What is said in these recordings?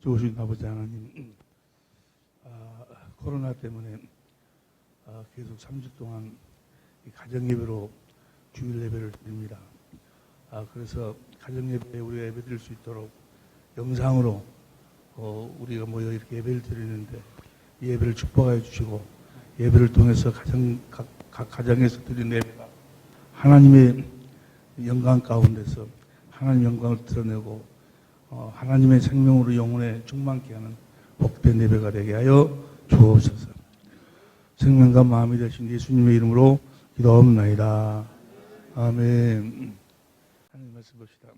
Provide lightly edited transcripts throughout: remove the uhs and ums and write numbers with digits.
좋으신 아버지 하나님, 코로나 때문에 계속 3주 동안 가정예배로 주일 예배를 드립니다. 그래서 가정예배에 우리가 예배 드릴 수 있도록 영상으로 우리가 모여 이렇게 예배를 드리는데 이 예배를 축복하여 주시고 예배를 통해서 각 가정에서 드린 예배가 하나님의 영광 가운데서 하나님의 영광을 드러내고 하나님의 생명으로 영혼에 충만케 하는 복된 예배가 되게 하여 주옵소서. 생명과 마음이 되신 예수님의 이름으로 기도하옵나이다. 아멘. 하나님 말씀 봅시다.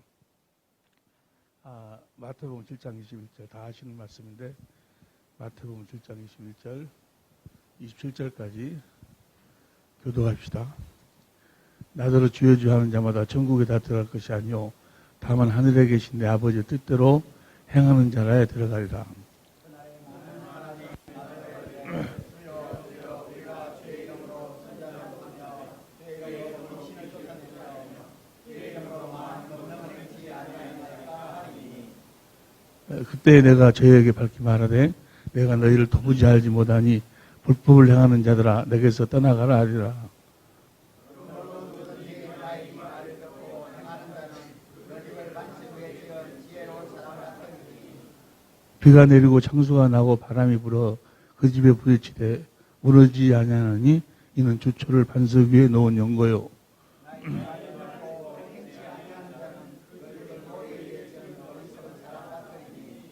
마태복음 7장 21절 다 하시는 말씀인데 마태복음 7장 21절 27절까지 교도합시다. 나더러 주여 주여 하는 자마다 천국에 다 들어갈 것이 아니요 다만 하늘에 계신 내 아버지의 뜻대로 행하는 자라에 들어가리라. 그때 내가 저희에게 밝히 말하되 내가 너희를 도무지 알지 못하니 불법을 행하는 자들아 내게서 떠나가라 하리라. 비가 내리고 창수가 나고 바람이 불어 그 집에 부딪히되 무너지지 아니하느니 이는 주초를 반석 위에 놓은 연고요.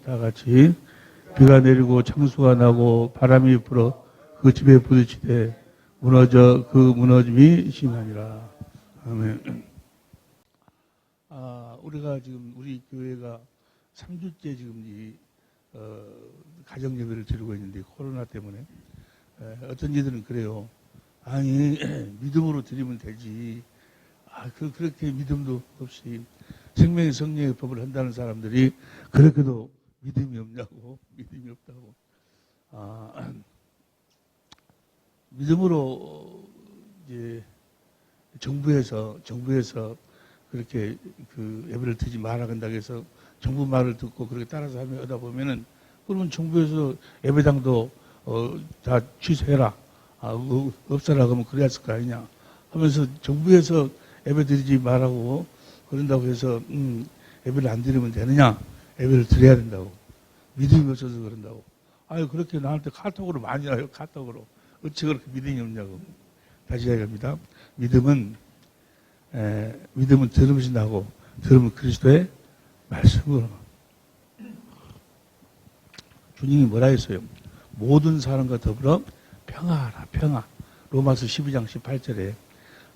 다 같이 비가 내리고 창수가 나고 바람이 불어 그 집에 부딪히되 무너져 그 무너짐이 심하니라. 아멘. 우리가 지금 우리 교회가 3주째 지금 가정 예배를 드리고 있는데 코로나 때문에 어떤 이들은 그래요. 아니 믿음으로 드리면 되지. 그렇게 믿음도 없이 생명의 성령의 법을 한다는 사람들이 그렇게도 믿음이 없냐고, 믿음이 없다고. 믿음으로 이제 정부에서 그렇게 그 예배를 드리지 말아 간다고 해서 정부 말을 듣고 그렇게 따라서 하다 보면은 그러면 정부에서 예배당도 다 취소해라, 없애라 그러면 그래야 했을 거 아니냐 하면서 정부에서 예배 드리지 말라고 그런다고 해서 예배를 안 드리면 되느냐? 예배를 드려야 된다고. 믿음이 없어서 그런다고. 그렇게 나한테 카톡으로 많이 와요. 카톡으로. 어찌 그렇게 믿음이 없냐고. 다시 이야기합니다. 믿음은 들으면서 나고 들으면 그리스도의 말씀으로. 주님이 뭐라 했어요? 모든 사람과 더불어 평화하라. 평화. 로마서 12장 18절에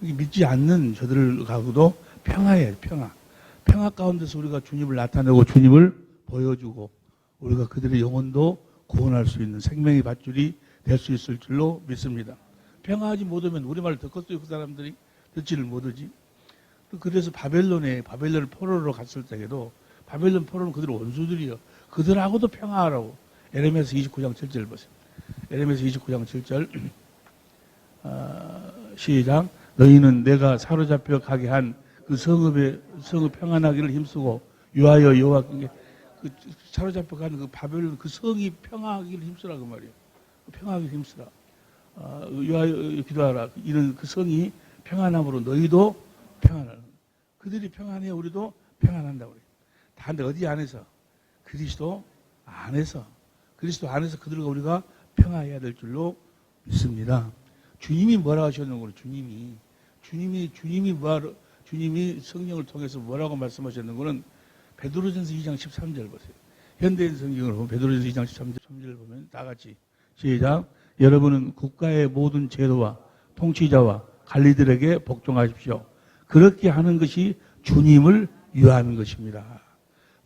믿지 않는 저들을 가고도 평화예요. 평화. 평화 가운데서 우리가 주님을 나타내고 주님을 보여주고 우리가 그들의 영혼도 구원할 수 있는 생명의 밧줄이 될 수 있을 줄로 믿습니다. 평화하지 못하면 우리말을 듣겠어요. 그 사람들이 듣지를 못하지. 그래서 바벨론 포로로 갔을 때에도 바벨론 포로는 그들 원수들이요. 그들하고도 평화하라고. 에레미야서 29장 7절 보세요. 에레미야서 29장 7절 시작. 너희는 내가 사로잡혀 가게 한 그 성읍 평안하기를 힘쓰고 유하여 여호와께 그 사로잡혀 가는 그 바벨론 그 성이 평안하기를 힘쓰라 그 말이에요. 평안하기를 힘쓰라. 유하여 기도하라. 이는 그 성이 평안함으로 너희도 평안하라. 그들이 평안해 우리도 평안한다고 그래요. 다른데 어디 안에서? 그리스도 안에서 그들과 우리가 평안해야 될 줄로 믿습니다. 주님이 뭐라고 하셨는 거예요? 주님이 성령을 통해서 뭐라고 말씀하셨는 거는 베드로전서 2장 13절 보세요. 현대인 성경을 보면 베드로전서 2장 13절 보면 다 같이 시작. 여러분은 국가의 모든 제도와 통치자와 관리들에게 복종하십시오. 그렇게 하는 것이 주님을 위하는 것입니다.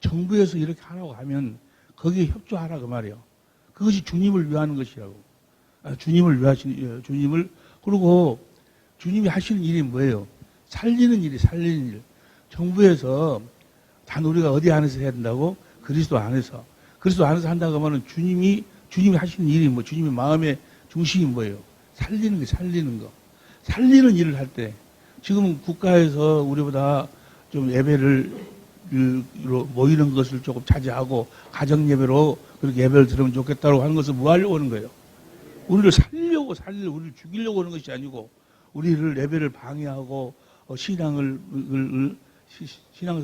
정부에서 이렇게 하라고 하면 거기에 협조하라 그 말이에요. 그것이 주님을 위하는 것이라고. 그리고 주님이 하시는 일이 뭐예요? 살리는 일. 정부에서 단 우리가 어디 안에서 해야 된다고? 그리스도 안에서 한다고 하면 주님이 하시는 일이 뭐, 주님의 마음의 중심이 뭐예요? 살리는 거. 살리는 일을 할 때, 지금은 국가에서 우리보다 좀 예배를 모이는 것을 조금 자제하고 가정 예배로 그렇게 예배를 드리면 좋겠다고 하는 것은 뭐 하려고 하는 거예요? 우리를 우리를 죽이려고 하는 것이 아니고 우리를 예배를 방해하고 신앙을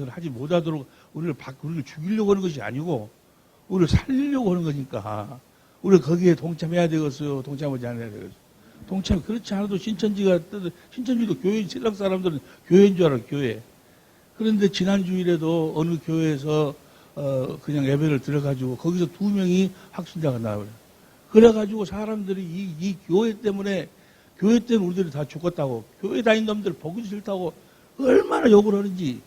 하지 못하도록 우리를 죽이려고 하는 것이 아니고 우리를 살리려고 하는 거니까 우리가 거기에 동참해야 되겠어요? 동참하지 않아야 되겠어요? 그렇지 않아도 신천지도 교회, 신랑 사람들은 교회인 줄 알아, 교회. 그런데 지난 주일에도 어느 교회에서, 그냥 예배를 들어가지고 거기서 2명이 확신자가 나와요. 그래가지고 사람들이 이 교회 때문에 우리들이 다 죽었다고, 교회 다닌 놈들 보기 싫다고 얼마나 욕을 하는지.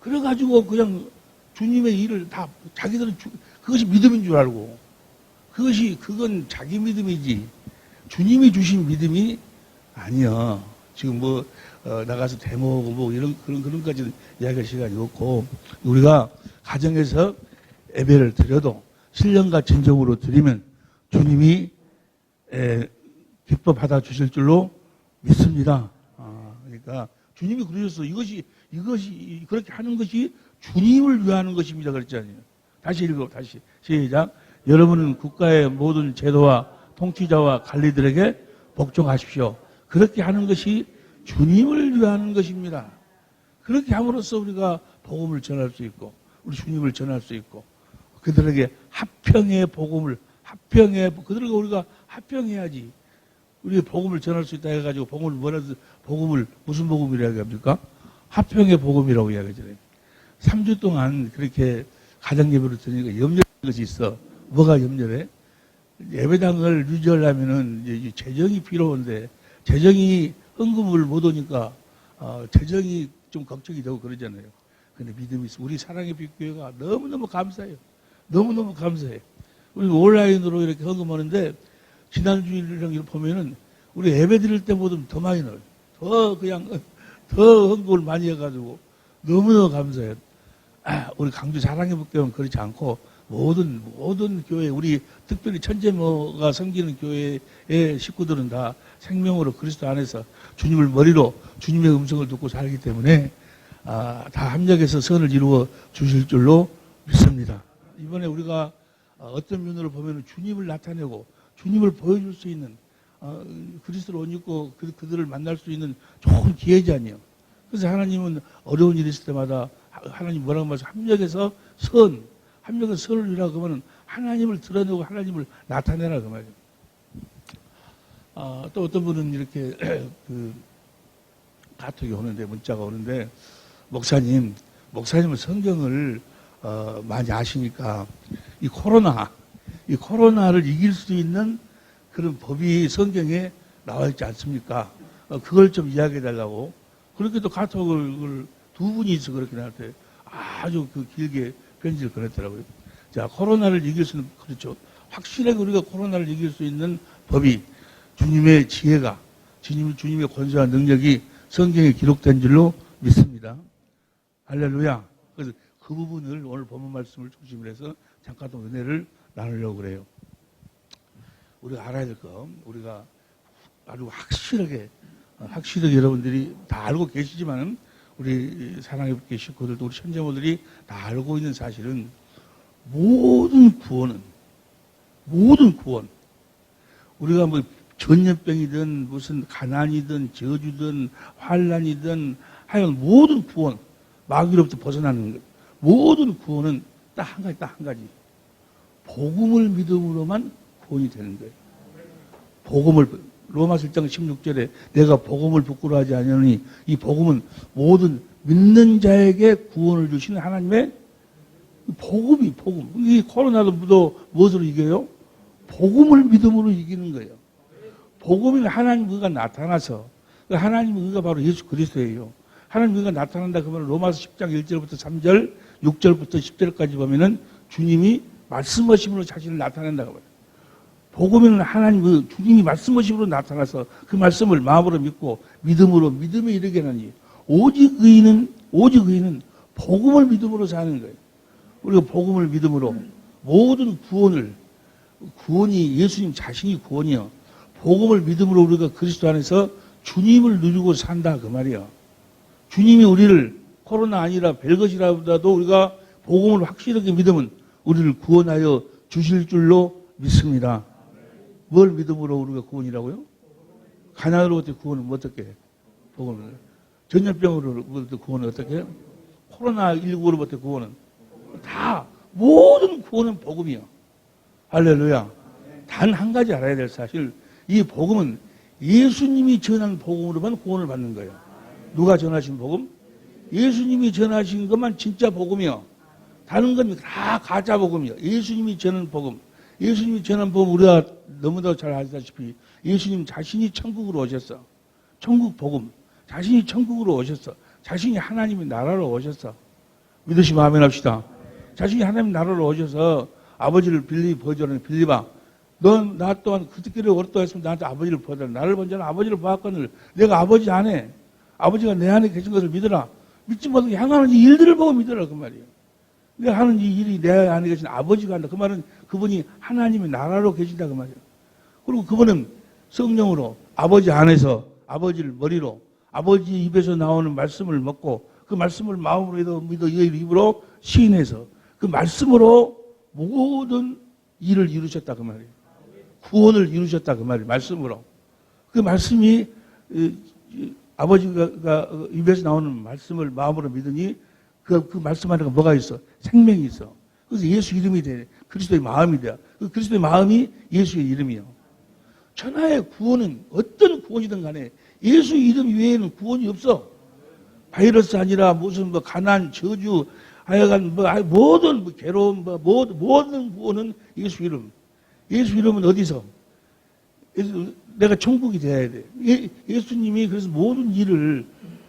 그래가지고 그냥 주님의 일을 다 자기들은 그것이 믿음인 줄 알고, 그건 자기 믿음이지. 주님이 주신 믿음이 아니야. 지금 나가서 데모하고 그런 까지는 이야기할 시간이 없고, 우리가 가정에서 예배를 드려도 신령과 진정으로 드리면 주님이 기뻐 받아주실 줄로 믿습니다. 그러니까 주님이 그러셨어. 이것이 그렇게 하는 것이 주님을 위하는 것입니다. 그랬잖아요. 다시 시작. 여러분은 국가의 모든 제도와 통치자와 관리들에게 복종하십시오. 그렇게 하는 것이 주님을 위하는 것입니다. 그렇게 함으로써 우리가 복음을 전할 수 있고 우리 주님을 전할 수 있고 그들에게 합평의 복음을 그들과 우리가 합평해야지. 우리가 복음을 전할 수 있다 해가지고 복음을 무슨 복음이라고 합니까? 합평의 복음이라고 이야기하잖아요. 3주 동안 그렇게 가정 예배를 드리니까 염려하는 것이 있어. 뭐가 염려해? 예배당을 유지하려면은 이제 재정이 필요한데 재정이 헌금을 못 오니까 재정이 좀 걱정이 되고 그러잖아요. 근데 믿음이 있어. 우리 사랑의 빛교회가 너무너무 감사해요. 너무너무 감사해요. 우리 온라인으로 이렇게 헌금하는데 지난 주일이랑 이렇게 보면은 우리 예배 드릴 때보다 더 많이 넣어요. 더 헌금을 많이 해가지고 너무너무 감사해요. 우리 강주 사랑의 빛교회는 그렇지 않고 모든 교회, 우리 특별히 천재모가 섬기는 교회의 식구들은 다 생명으로 그리스도 안에서 주님을 머리로 주님의 음성을 듣고 살기 때문에 다 합력해서 선을 이루어 주실 줄로 믿습니다. 이번에 우리가 어떤 면으로 보면 주님을 나타내고 주님을 보여줄 수 있는 그리스도를 옷 입고 그들을 만날 수 있는 좋은 기회잖아요. 그래서 하나님은 어려운 일이 있을 때마다 하나님 뭐라고 말해서 합력해서 선을 이루라고 하면 하나님을 드러내고 하나님을 나타내라 그 말이에요. 또 어떤 분은 이렇게 카톡이 오는데 문자가 오는데 목사님은 성경을 많이 아시니까 이 코로나를 이길 수 있는 그런 법이 성경에 나와 있지 않습니까? 그걸 좀 이야기해 달라고. 그렇게 또 카톡을 2분이서 그렇게 나한테 아주 길게 편지를 보냈더라고요. 자, 코로나를 이길 수 있는, 그렇죠. 확실하게 우리가 코로나를 이길 수 있는 법이 주님의 지혜가, 주님의 권세와 능력이 성경에 기록된 줄로 믿습니다. 할렐루야. 그래서 그 부분을 오늘 본문 말씀을 중심으로 해서 잠깐 더 은혜를 나누려고 그래요. 우리가 알아야 될 거, 우리가 아주 확실하게 여러분들이 다 알고 계시지만은 우리 사랑의 빛 식구들도 우리 천재모들이 다 알고 있는 사실은 모든 구원 우리가 뭐 전염병이든 무슨 가난이든 저주든 환난이든 하여간 모든 구원 마귀로부터 벗어나는 것 모든 구원은 딱 한 가지 복음을 믿음으로만 구원이 되는 거예요. 로마서 1장 16절에 내가 복음을 부끄러워하지 않으니 이 복음은 모든 믿는 자에게 구원을 주시는 하나님의 복음. 이 코로나도 무엇으로 이겨요? 복음을 믿음으로 이기는 거예요. 복음이 하나님 의가 나타나서 하나님 의가 바로 예수 그리스도예요. 하나님 의가 나타난다 그러면 로마서 10장 1절부터 3절 6절부터 10절까지 보면은 주님이 말씀하심으로 자신을 나타낸다고 해요. 복음에는 하나님 주님이 말씀하심으로 나타나서 그 말씀을 마음으로 믿고 믿음에 이르게 하니 오직 의인은 복음을 믿음으로 사는 거예요. 우리가 복음을 믿음으로 모든 구원이 예수님 자신이 구원이요. 복음을 믿음으로 우리가 그리스도 안에서 주님을 누리고 산다 그 말이에요. 주님이 우리를 코로나 아니라 별것이라도 우리가 복음을 확실하게 믿으면 우리를 구원하여 주실 줄로 믿습니다. 뭘 믿음으로 우리가 구원이라고요? 가난으로부터 구원은 어떻게 해? 복음을. 전염병으로부터 구원은 어떻게 해요? 코로나19로부터 구원은. 다, 모든 구원은 복음이요. 할렐루야. 단 한 가지 알아야 될 사실, 이 복음은 예수님이 전한 복음으로만 구원을 받는 거예요. 누가 전하신 복음? 예수님이 전하신 것만 진짜 복음이요. 다른 건 다 가짜 복음이요. 예수님이 전한 복음. 예수님이 전한 복음 우리가 너무도 잘 아시다시피 예수님 자신이 천국으로 오셨어. 천국 복음. 자신이 천국으로 오셨어. 자신이 하나님의 나라로 오셨어. 믿으시면 아멘 합시다. 자신이 하나님 나라로 오셔서 아버지를 보여주는 빌립아. 넌 나 또한 그때끼리 어렸다 했으면 나한테 아버지를 보여달라. 나를 본 자는 아버지를 보았거늘 내가 아버지 안에 아버지가 내 안에 계신 것을 믿어라. 믿지 못하게 향하는 이 일들을 보고 믿어라 그 말이에요. 내가 하는 이 일이 내 안에 계신 아버지가 한다. 그 말은 그분이 하나님의 나라로 계신다 그 말이에요. 그리고 그분은 성령으로 아버지 안에서 아버지를 머리로 아버지 입에서 나오는 말씀을 먹고 그 말씀을 마음으로 믿어 입으로 시인해서 그 말씀으로 모든 일을 이루셨다 그 말이에요. 구원을 이루셨다 그 말이에요. 말씀으로. 그 말씀이 아버지가 입에서 나오는 말씀을 마음으로 믿으니 그 말씀 안에 뭐가 있어? 생명이 있어. 그래서 예수 이름이 돼. 그리스도의 마음이 돼. 그 그리스도의 마음이 예수의 이름이요. 천하의 구원은 어떤 구원이든 간에 예수 이름 외에는 구원이 없어. 바이러스 아니라 무슨 가난, 저주, 하여간 모든 괴로움, 모든 구원은 예수 이름. 예수 이름은 어디서? 내가 천국이 되어야 돼. 예수님이 그래서 모든 일을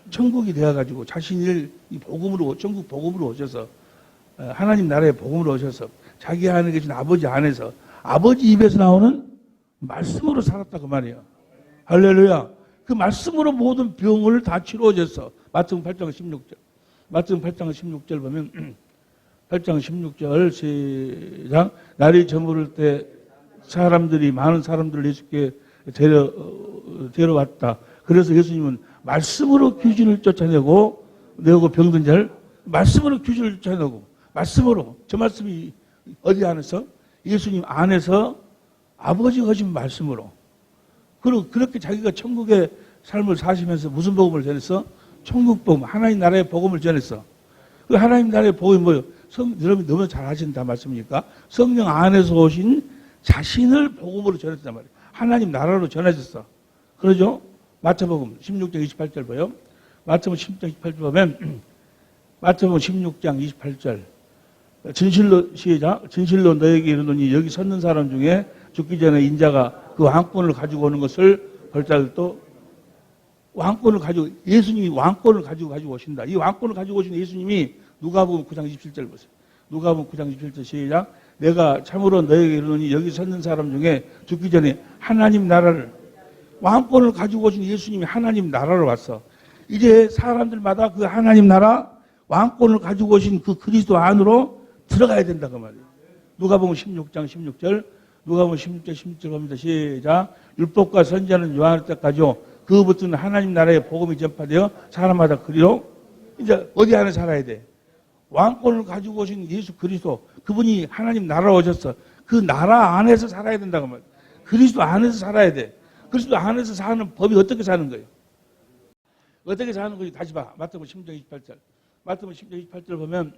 천국이 되어가지고 자신을 이 복음으로, 천국 복음으로 오셔서 하나님 나라의 복음으로 오셔서 자기 안에 계신 아버지 안에서 아버지 입에서 나오는 말씀으로 살았다 그 말이에요. 할렐루야. 그 말씀으로 모든 병을 다 치료해줬어. 마태복음 8장 16절. 마태복음 8장 16절 보면 8장 16절 시작. 날이 저무를 때 많은 사람들을 예수께 데려왔다. 그래서 예수님은 말씀으로 귀신을 쫓아내고 병든 자를 말씀으로 귀신을 쫓아내고 말씀으로 저 말씀이 어디 안에서? 예수님 안에서 아버지가 하신 말씀으로 그리고 그렇게 자기가 천국의 삶을 사시면서 무슨 복음을 전했어? 천국 복음, 하나님 나라의 복음을 전했어. 그 하나님 나라의 복음이 뭐예요? 여러분이 너무 잘 아신다 말씀이니까 성령 안에서 오신 자신을 복음으로 전했단 말이에요. 하나님 나라로 전해졌어. 그러죠? 마태복음 16장 28절 보여. 마태복음 16장 28절 보면 마태복음 16장 28절 진실로 시작. 진실로 너에게 이르노니 여기 섰는 사람 중에 죽기 전에 인자가 그 왕권을 가지고 오는 것을 볼 자들도 왕권을 가지고 예수님이 왕권을 가지고 오신다. 이 왕권을 가지고 오신 예수님이 누가복음 9장 27절 보세요. 누가복음 9장 27절 시작. 내가 참으로 너에게 이르노니 여기 섰는 사람 중에 죽기 전에 하나님 나라를 왕권을 가지고 오신 예수님이 하나님 나라로 왔어. 이제 사람들마다 그 하나님 나라 왕권을 가지고 오신 그 그리스도 안으로 들어가야 된다 그 말이에요. 누가복음 16장 16절 누가복음 16장 16절 봅니다. 시작. 율법과 선지자는 요한할 때까지요. 그부터는 하나님 나라의 복음이 전파되어 사람마다 그리로 이제 어디 안에 살아야 돼? 왕권을 가지고 오신 예수 그리스도 그분이 하나님 나라로 오셨어. 그 나라 안에서 살아야 된다고 말이에요. 그리스도 안에서 살아야 돼. 그리스도 안에서 사는 법이 어떻게 사는 거예요? 어떻게 사는 거지? 다시 봐. 마태복음 16장 28절. 마태복음 16장 28절 보면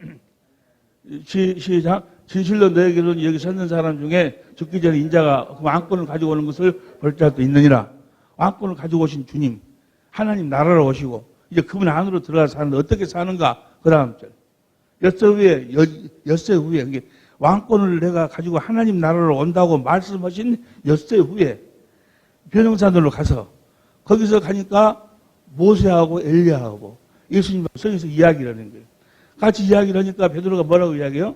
시작. 진실로 너에게는 여기 섰는 사람 중에 죽기 전에 인자가 왕권을 가지고 오는 것을 볼 자도 있느니라. 왕권을 가지고 오신 주님, 하나님 나라로 오시고 이제 그분 안으로 들어가서 사는데 어떻게 사는가? 그 다음 절. 엿새 후에 이게 왕권을 내가 가지고 하나님 나라로 온다고 말씀하신 엿새 후에 변형산으로 가서 거기서 가니까 모세하고 엘리야하고 예수님 성에서 이야기를 하는 거예요. 같이 이야기를 하니까 베드로가 뭐라고 이야기해요?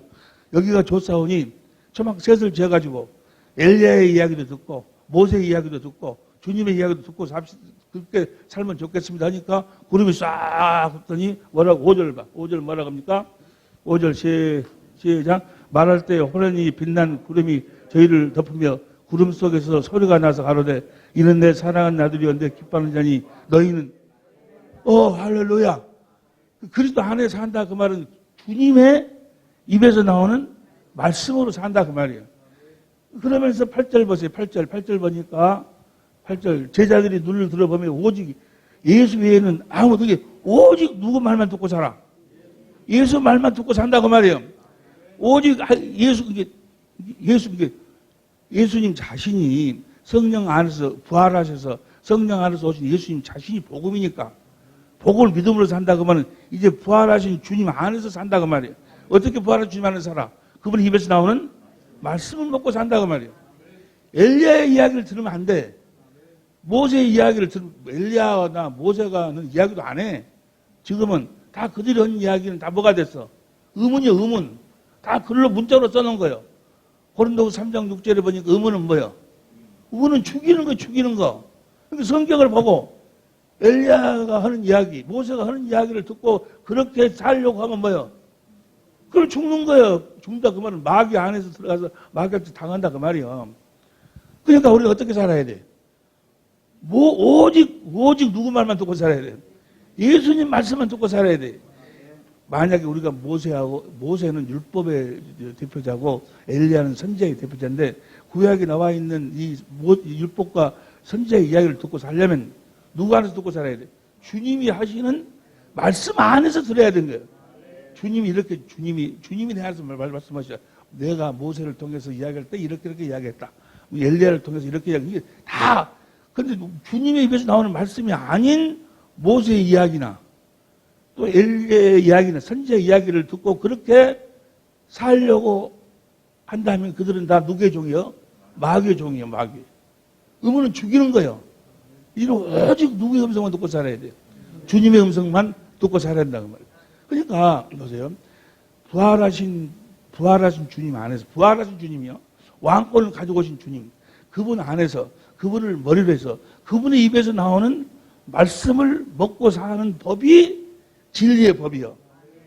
여기가 조사오니 초막 셋을 재가지고 엘리야의 이야기도 듣고 모세의 이야기도 듣고 주님의 이야기도 듣고 그렇게 살면 좋겠습니다 하니까 구름이 싹 흩더니 뭐라고 5절 봐. 5절 뭐라고 합니까? 5절 시작. 말할 때 호련히 빛난 구름이 저희를 덮으며 구름 속에서 소리가 나서 가로되 이는 내 사랑하는 아들이었는데 기뻐하는 자니 너희는 할렐루야. 그리스도 안에 산다 그 말은 주님의 입에서 나오는 말씀으로 산다 그 말이에요. 그러면서 8절 보세요. 8절 보니까 8절 제자들이 눈을 들어보면 오직 예수 외에는 아무도 오직 누구 말만 듣고 살아. 예수 말만 듣고 산다 그 말이에요. 오직 예수님 자신이 성령 안에서 부활하셔서 성령 안에서 오신 예수님 자신이 복음이니까 복음을 믿음으로 산다 그러면 이제 부활하신 주님 안에서 산다 그 말이에요. 어떻게 부활하신 주님 안에서 살아? 그분 입에서 나오는 말씀을 먹고 산다 그 말이에요. 엘리야의 이야기를 들으면 안 돼. 모세의 이야기를 들으면 엘리야나 모세가는 이야기도 안 해. 지금은 다 그들이 한 이야기는 다 뭐가 됐어? 의문이요, 의문. 다 글로 문자로 써놓은 거예요. 고린도후서 3장 6절에 보니까 의문은 뭐예요? 의문은 죽이는 거, 죽이는 거. 그러니까 성경을 보고 엘리야가 하는 이야기, 모세가 하는 이야기를 듣고 그렇게 살려고 하면 뭐예요? 그럼 죽는 거예요. 죽는다 그 말은 마귀 안에서 들어가서 마귀한테 당한다 그 말이에요. 그러니까 우리가 어떻게 살아야 돼? 오직 누구 말만 듣고 살아야 돼? 예수님 말씀만 듣고 살아야 돼. 만약에 우리가 모세는 율법의 대표자고 엘리야는 선지자의 대표자인데 구약에 나와 있는 이 율법과 선지자의 이야기를 듣고 살려면 누구 안에서 듣고 살아야 돼? 주님이 하시는 말씀 안에서 들어야 되는 거예요. 주님이 내 안에서 말씀하시죠. 내가 모세를 통해서 이야기할 때 이렇게 이야기했다. 엘리야를 통해서 이렇게 이야기 다. 근데 주님의 입에서 나오는 말씀이 아닌 모세의 이야기나 또 엘리야의 이야기나 선지자의 이야기를 듣고 그렇게 살려고 한다면 그들은 다 누구의 종이요? 마귀의 종이요, 마귀. 의문은 죽이는 거예요. 이는 오직 누구의 음성만 듣고 살아야 돼요. 주님의 음성만 듣고 살아야 된다는 말이에요. 그러니까 보세요. 부활하신 주님 안에서 부활하신 주님이요. 왕권을 가지고 오신 주님. 그분 안에서 그분을 머리로 해서 그분의 입에서 나오는 말씀을 먹고 사는 법이 진리의 법이요.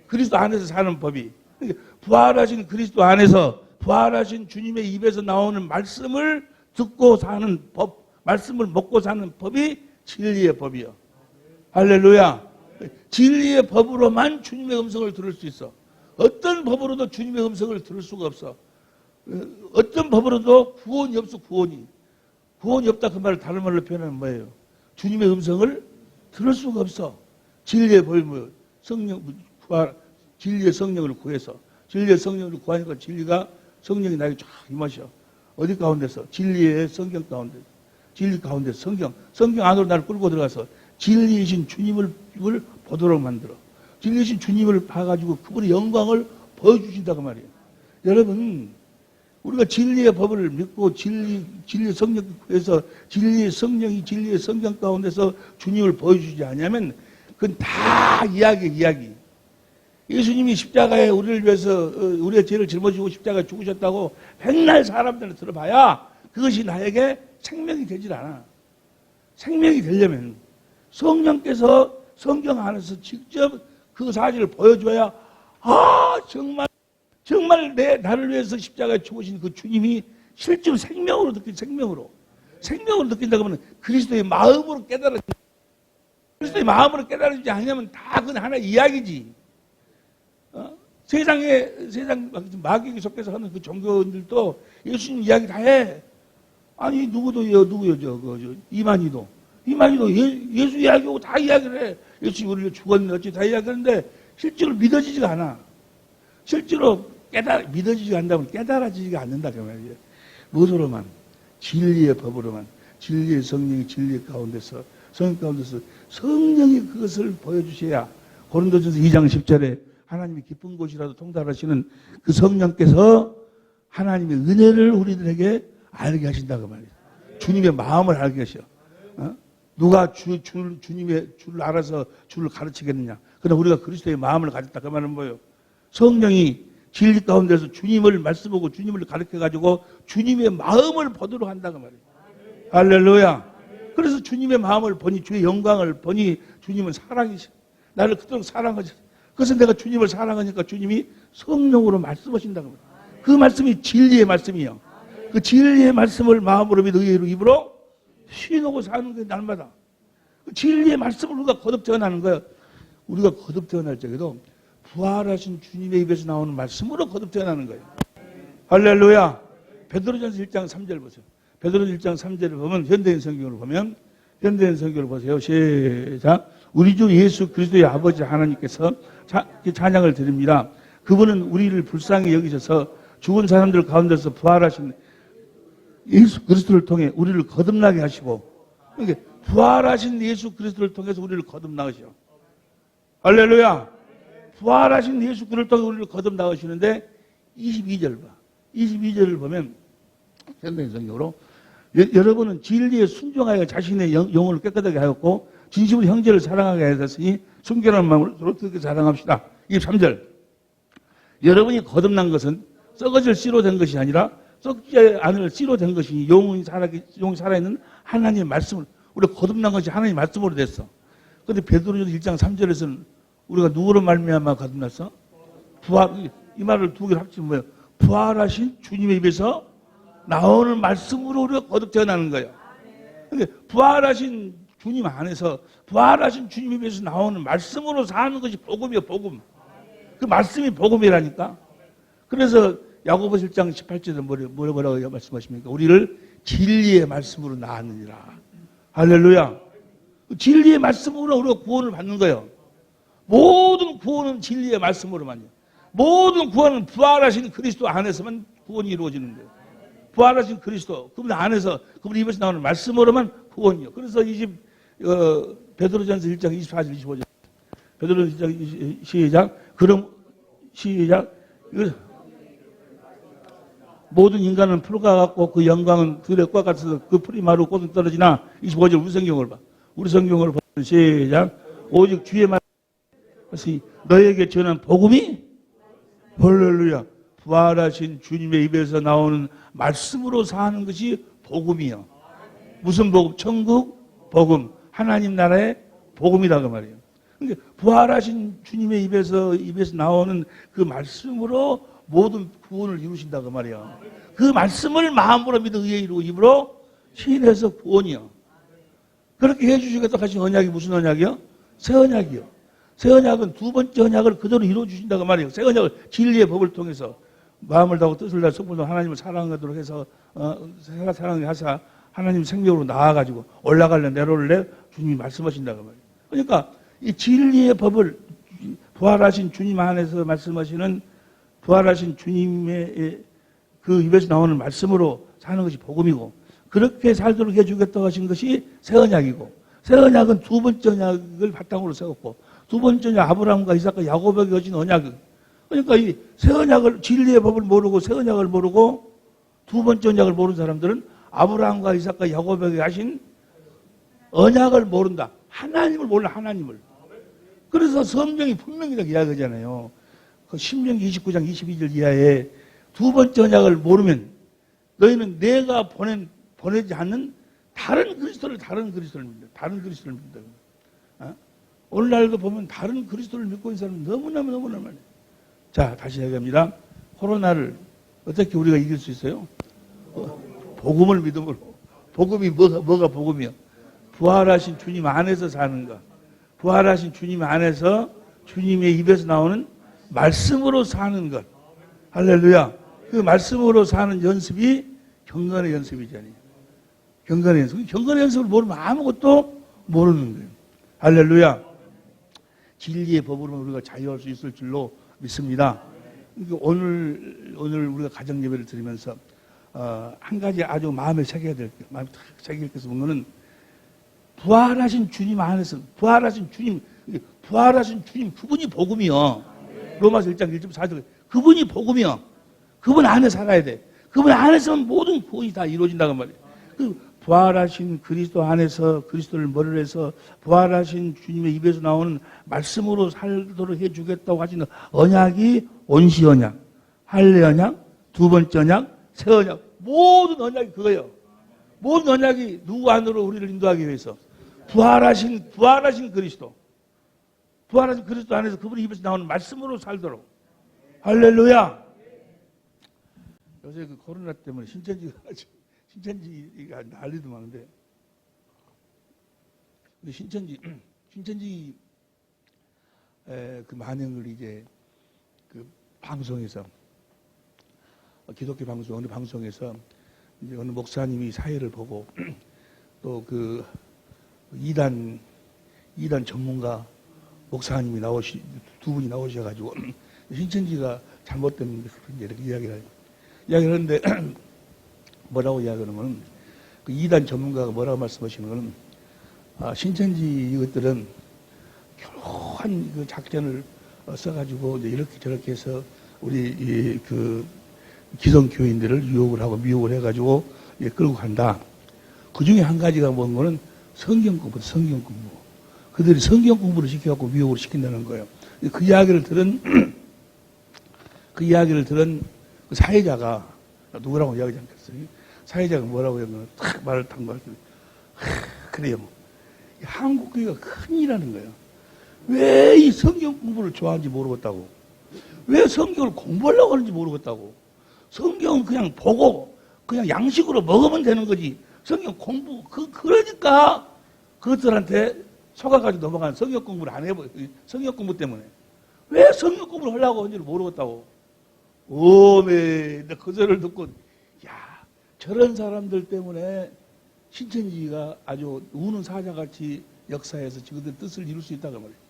그리스도 안에서 사는 법이. 그러니까 부활하신 그리스도 안에서 부활하신 주님의 입에서 나오는 말씀을 듣고 사는 법, 말씀을 먹고 사는 법이 진리의 법이요. 할렐루야. 진리의 법으로만 주님의 음성을 들을 수 있어. 어떤 법으로도 주님의 음성을 들을 수가 없어. 어떤 법으로도 구원이 없어, 구원이. 구원이 없다 그 말을 다른 말로 표현하면 뭐예요? 주님의 음성을 들을 수가 없어. 진리의 법이 진리의 성령을 구해서 진리의 성령을 구하니까 진리가 성령이 나에게 쫙 임하셔. 어디 가운데서? 진리의 성경 가운데. 진리 가운데서 성경 안으로 나를 끌고 들어가서 진리이신 주님을 보도록 만들어. 진리이신 주님을 봐가지고 그분의 영광을 보여주신다고 말이에요. 여러분, 우리가 진리의 법을 믿고 진리의 성령을 구해서 진리의 성령이 진리의 성경 가운데서 주님을 보여주지 않으면 그건 다 이야기. 예수님이 십자가에 우리를 위해서 우리의 죄를 짊어지고 십자가에 죽으셨다고 백날 사람들을 들어봐야 그것이 나에게 생명이 되질 않아. 생명이 되려면 성령께서 성경 안에서 직접 그 사실을 보여줘야 정말 나를 위해서 십자가에 죽으신 그 주님이 실제로 생명으로 느낀다 그러면 그리스도의 마음으로 그리스도의 마음으로 깨달아지지 않으면 다 그건 하나의 이야기지. 세상 마귀에게 속해서 하는 그 종교인들도 예수님 이야기 다 해. 아니 누구요 이만희도 예수 이야기하고 다 이야기를 해. 예수님 우리를 죽었는데 어찌 다 이야기하는데 실제로 믿어지지가 않아. 실제로 믿어지지가 않다면 깨달아지지가 않는다 그 말이에요. 무엇으로만? 진리의 법으로만. 진리의 성령이 진리 가운데서 성령 가운데서 성령이 그것을 보여주셔야 고린도전서 2장 10절에 하나님이 기쁜 곳이라도 통달하시는 그 성령께서 하나님의 은혜를 우리들에게 알게 하신다 그 말이에요. 주님의 마음을 알게 하셔. 누가 주님의 줄을 알아서 줄을 가르치겠느냐. 그러나 우리가 그리스도의 마음을 가졌다 그 말은 뭐예요? 성령이 진리 가운데서 주님을 말씀하고 주님을 가르쳐가지고 주님의 마음을 보도록 한다 그 말이에요. 할렐루야. 그래서 주님의 마음을 보니 주의 영광을 보니 주님은 사랑이셔. 나를 그토록 사랑하셔. 그래서 내가 주님을 사랑하니까 주님이 성령으로 말씀하신다고 합니다. 그 말씀이 진리의 말씀이에요. 그 진리의 말씀을 마음으로 믿어 의로 입으로 쉬놓고 사는 게 날마다. 그 진리의 말씀을 우리가 거듭 전하는 거예요. 우리가 거듭 태어날 적에도 부활하신 주님의 입에서 나오는 말씀으로 거듭 태어나는 거예요. 할렐루야. 베드로전서 1장 3절 보세요. 베드로전서 1장 3절을 보면 현대인 성경을 보세요. 시작. 우리 주 예수 그리스도의 아버지 하나님께서 찬양을 드립니다. 그분은 우리를 불쌍히 여기셔서 죽은 사람들 가운데서 부활하신 예수 그리스도를 통해 우리를 거듭나게 하시고, 그러니까 부활하신 예수 그리스도를 통해서 우리를 거듭나으시오. 할렐루야. 부활하신 예수 그리스도를 통해 우리를 거듭나으시는데 22절 봐. 22절을 보면 현대인 성경으로 여러분은 진리에 순종하여 자신의 영혼을 깨끗하게 하였고 진심으로 형제를 사랑하게 하였으니 순결한 마음으로 서로 그렇게 사랑합시다. 23절. 여러분이 거듭난 것은 썩어질 씨로 된 것이 아니라 썩지 않을 씨로 된 것이 영혼이 살아있는 하나님의 말씀을, 우리가 거듭난 것이 하나님의 말씀으로 됐어. 그런데 베드로전서 1장 3절에서는 우리가 누구로 말미암아 거듭났어? 이 말을 두 개를 합치면 뭐예요? 부활하신 주님의 입에서 나오는 말씀으로 우리가 거듭 태어나는 거예요. 그러니까 부활하신 주님 안에서, 부활하신 주님 입에서 나오는 말씀으로 사는 것이 복음이에요. 복음. 그 말씀이 복음이라니까. 그래서 야고보서 1장 18절에 뭐라고 말씀하십니까? 우리를 진리의 말씀으로 낳았느니라. 할렐루야. 진리의 말씀으로 우리가 구원을 받는 거예요. 모든 구원은 진리의 말씀으로만요. 모든 구원은 부활하신 그리스도 안에서만 구원이 이루어지는 거예요. 부활하신 그리스도, 그분 안에서, 그분 입에서 나오는 말씀으로만 구원이요. 그래서 베드로전서 1장 24절 25절. 베드로전서 1장 시작. 그럼 시작. 모든 인간은 풀과 같고 그 영광은 들의 꽃 같아서 그 풀이 마르고 꽃은 떨어지나. 25절 우리 성경을 봐. 우리 성경을 보면 시작. 오직 주의 말씀이 너에게 전한 복음이, 할렐루야, 부활하신 주님의 입에서 나오는 말씀으로 사는 것이 복음이요. 무슨 복음? 천국 복음, 하나님 나라의 복음이라고 말이에요. 그러니까 부활하신 주님의 입에서 나오는 그 말씀으로 모든 구원을 이루신다고 말이에요. 그 말씀을 마음으로 믿어 의에 이루고 입으로 시인해서 구원이요. 그렇게 해주시겠다 하신 언약이 무슨 언약이요? 새 언약이요. 새 언약은 두 번째 언약을 그대로 이루어 주신다고 말이에요. 새 언약을 진리의 법을 통해서 마음을 다하고 뜻을 다하고 성품으로 하나님을 사랑하도록 해서 사랑하게 하사 하나님 생명으로 나아가지고 올라갈래 내려올래 주님이 말씀하신다고 말이에요. 그러니까 이 진리의 법을 부활하신 주님 안에서 말씀하시는 부활하신 주님의 그 입에서 나오는 말씀으로 사는 것이 복음이고, 그렇게 살도록 해주겠다고 하신 것이 새 언약이고, 새 언약은 두 번째 언약을 바탕으로 세웠고, 두 번째 언약 아브라함과 이삭과 야곱에게 주신 언약. 그러니까 이 새 언약을, 진리의 법을 모르고 새 언약을 모르고 두 번째 언약을 모르는 사람들은 아브라함과 이삭과 야곱에게 하신 언약을 모른다. 하나님을 몰라, 하나님을. 그래서 성경이 분명히 이야기하잖아요. 그 신명기 29장 22절 이하에 두 번째 언약을 모르면 너희는 내가 보내지 않는 다른 그리스도를 믿는다. 다른 그리스도를 믿는다. 오늘날도 보면 다른 그리스도를 믿고 있는 사람은 너무나 많아요. 자, 다시 얘기합니다. 코로나를 어떻게 우리가 이길 수 있어요? 복음을 믿음으로. 복음이 뭐가 복음이요? 부활하신 주님 안에서 사는 것. 부활하신 주님 안에서 주님의 입에서 나오는 말씀으로 사는 것. 할렐루야. 그 말씀으로 사는 연습이 경건의 연습이잖아요. 경건의 연습. 경건의 연습을 모르면 아무것도 모르는 거예요. 할렐루야. 진리의 법으로 우리가 자유할 수 있을 줄로 믿습니다. 오늘 우리가 가정 예배를 드리면서 한 가지 아주 마음에 새겨야 될 게, 마음에 새길 것을 보면은 부활하신 주님 안에서, 부활하신 주님 그분이 복음이요. 로마서 1장 1절 4절. 그분이 복음이요. 그분 안에 살아야 돼. 그분 안에서는 모든 구원이 다 이루어진다고 말이에요. 그 부활하신 그리스도 안에서 그리스도를 머리로 해서 부활하신 주님의 입에서 나오는 말씀으로 살도록 해주겠다고 하시는 언약이 온시 언약, 할례 언약, 두 번째 언약, 새 언약. 모든 언약이 그거예요. 모든 언약이 누구 안으로 우리를 인도하기 위해서 부활하신 그리스도, 부활하신 그리스도 안에서 그분의 입에서 나오는 말씀으로 살도록. 할렐루야. 요새 그 코로나 때문에 신천지가 난리도 많은데, 근데 신천지 그 만행을 이제 그 방송에서 기독교 방송 어느 방송에서 이제 어느 목사님이 사회를 보고 또 그 이단 전문가 목사님이 두 분이 나오셔가지고 신천지가 잘못된 이렇게 이야기를 하는데 뭐라고 이야기하는 그 이단 전문가가 뭐라고 말씀하시는 거는 신천지 이것들은 교묘한 그 작전을 써가지고 이렇게 저렇게 해서 우리 그 기성교인들을 유혹을 하고 미혹을 해가지고 끌고 간다. 그 중에 한 가지가 뭔 거는 성경 공부. 그들이 성경 공부를 시켜갖고 미혹을 시킨다는 거예요. 그 이야기를 들은 그 사회자가 누구라고 이야기하지 않겠어요? 사회자가 뭐라고 했냐면 탁 말을 탄 거예요. 그래요. 한국교회가 큰일이라는 거예요. 왜 이 성경 공부를 좋아하는지 모르겠다고. 왜 성경을 공부하려고 하는지 모르겠다고. 성경은 그냥 보고 그냥 양식으로 먹으면 되는 거지. 성경 공부 그러니까 그것들한테 속아가지고 넘어가는 성경 공부를 안 해버려. 성경 공부 때문에. 왜 성경 공부를 하려고 하는지를 모르겠다고. 오메, 그 소리를 듣고, 야, 저런 사람들 때문에 신천지가 아주 우는 사자같이 역사에서 지그들 뜻을 이룰 수 있다고 말이에요.